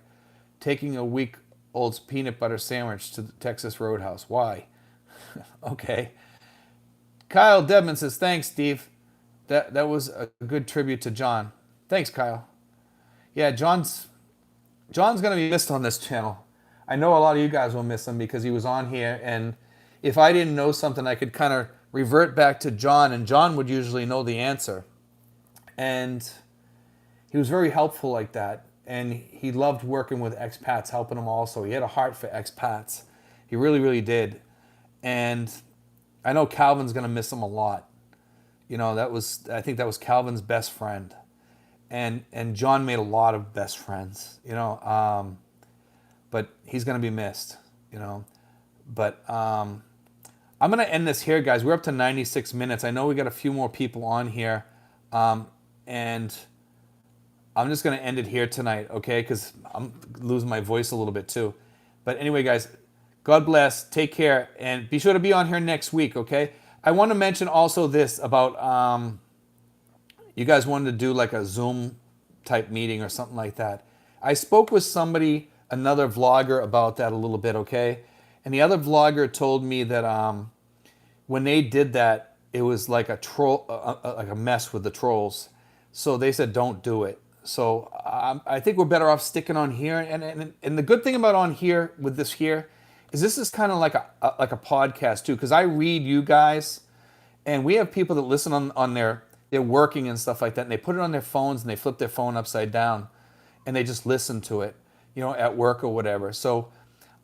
S1: taking a week-old peanut butter sandwich to the Texas Roadhouse. Why? Okay. Kyle Debman says, thanks, Steve. That was a good tribute to John. Thanks, Kyle. Yeah, John's going to be missed on this channel. I know a lot of you guys will miss him because he was on here, and if I didn't know something, I could kind of revert back to John, and John would usually know the answer. And he was very helpful like that, and he loved working with expats, helping them also. He had a heart for expats. He really, really did. And I know Calvin's going to miss him a lot. You know, I think that was Calvin's best friend. And John made a lot of best friends, you know. But he's going to be missed, you know. But I'm going to end this here, guys. We're up to 96 minutes. I know we got a few more people on here. And I'm just going to end it here tonight, okay? Because I'm losing my voice a little bit too. But anyway, guys, God bless. Take care. And be sure to be on here next week, okay? I want to mention also this about you guys wanted to do like a Zoom type meeting or something like that. I spoke with somebody, another vlogger, about that a little bit, okay? And the other vlogger told me that when they did that, it was like a troll, like a mess with the trolls. So they said, don't do it. So I think we're better off sticking on here. And the good thing about on here with this here is this is kind of like a podcast too, because I read you guys, and we have people that listen on they're working and stuff like that, and they put it on their phones and they flip their phone upside down, and they just listen to it, you know, at work or whatever. So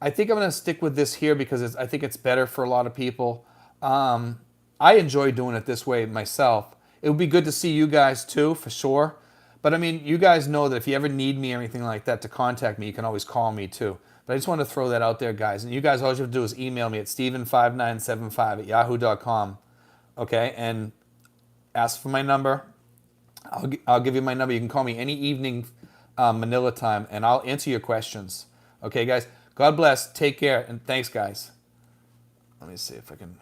S1: I think I'm going to stick with this here because I think it's better for a lot of people. I enjoy doing it this way myself. It would be good to see you guys too, for sure. But I mean, you guys know that if you ever need me or anything like that to contact me, you can always call me too. But I just want to throw that out there, guys. And you guys, all you have to do is email me at steven5975@yahoo.com. Okay? And ask for my number. I'll give you my number. You can call me any evening Manila time, and I'll answer your questions. Okay, guys? God bless. Take care. And thanks, guys. Let me see if I can...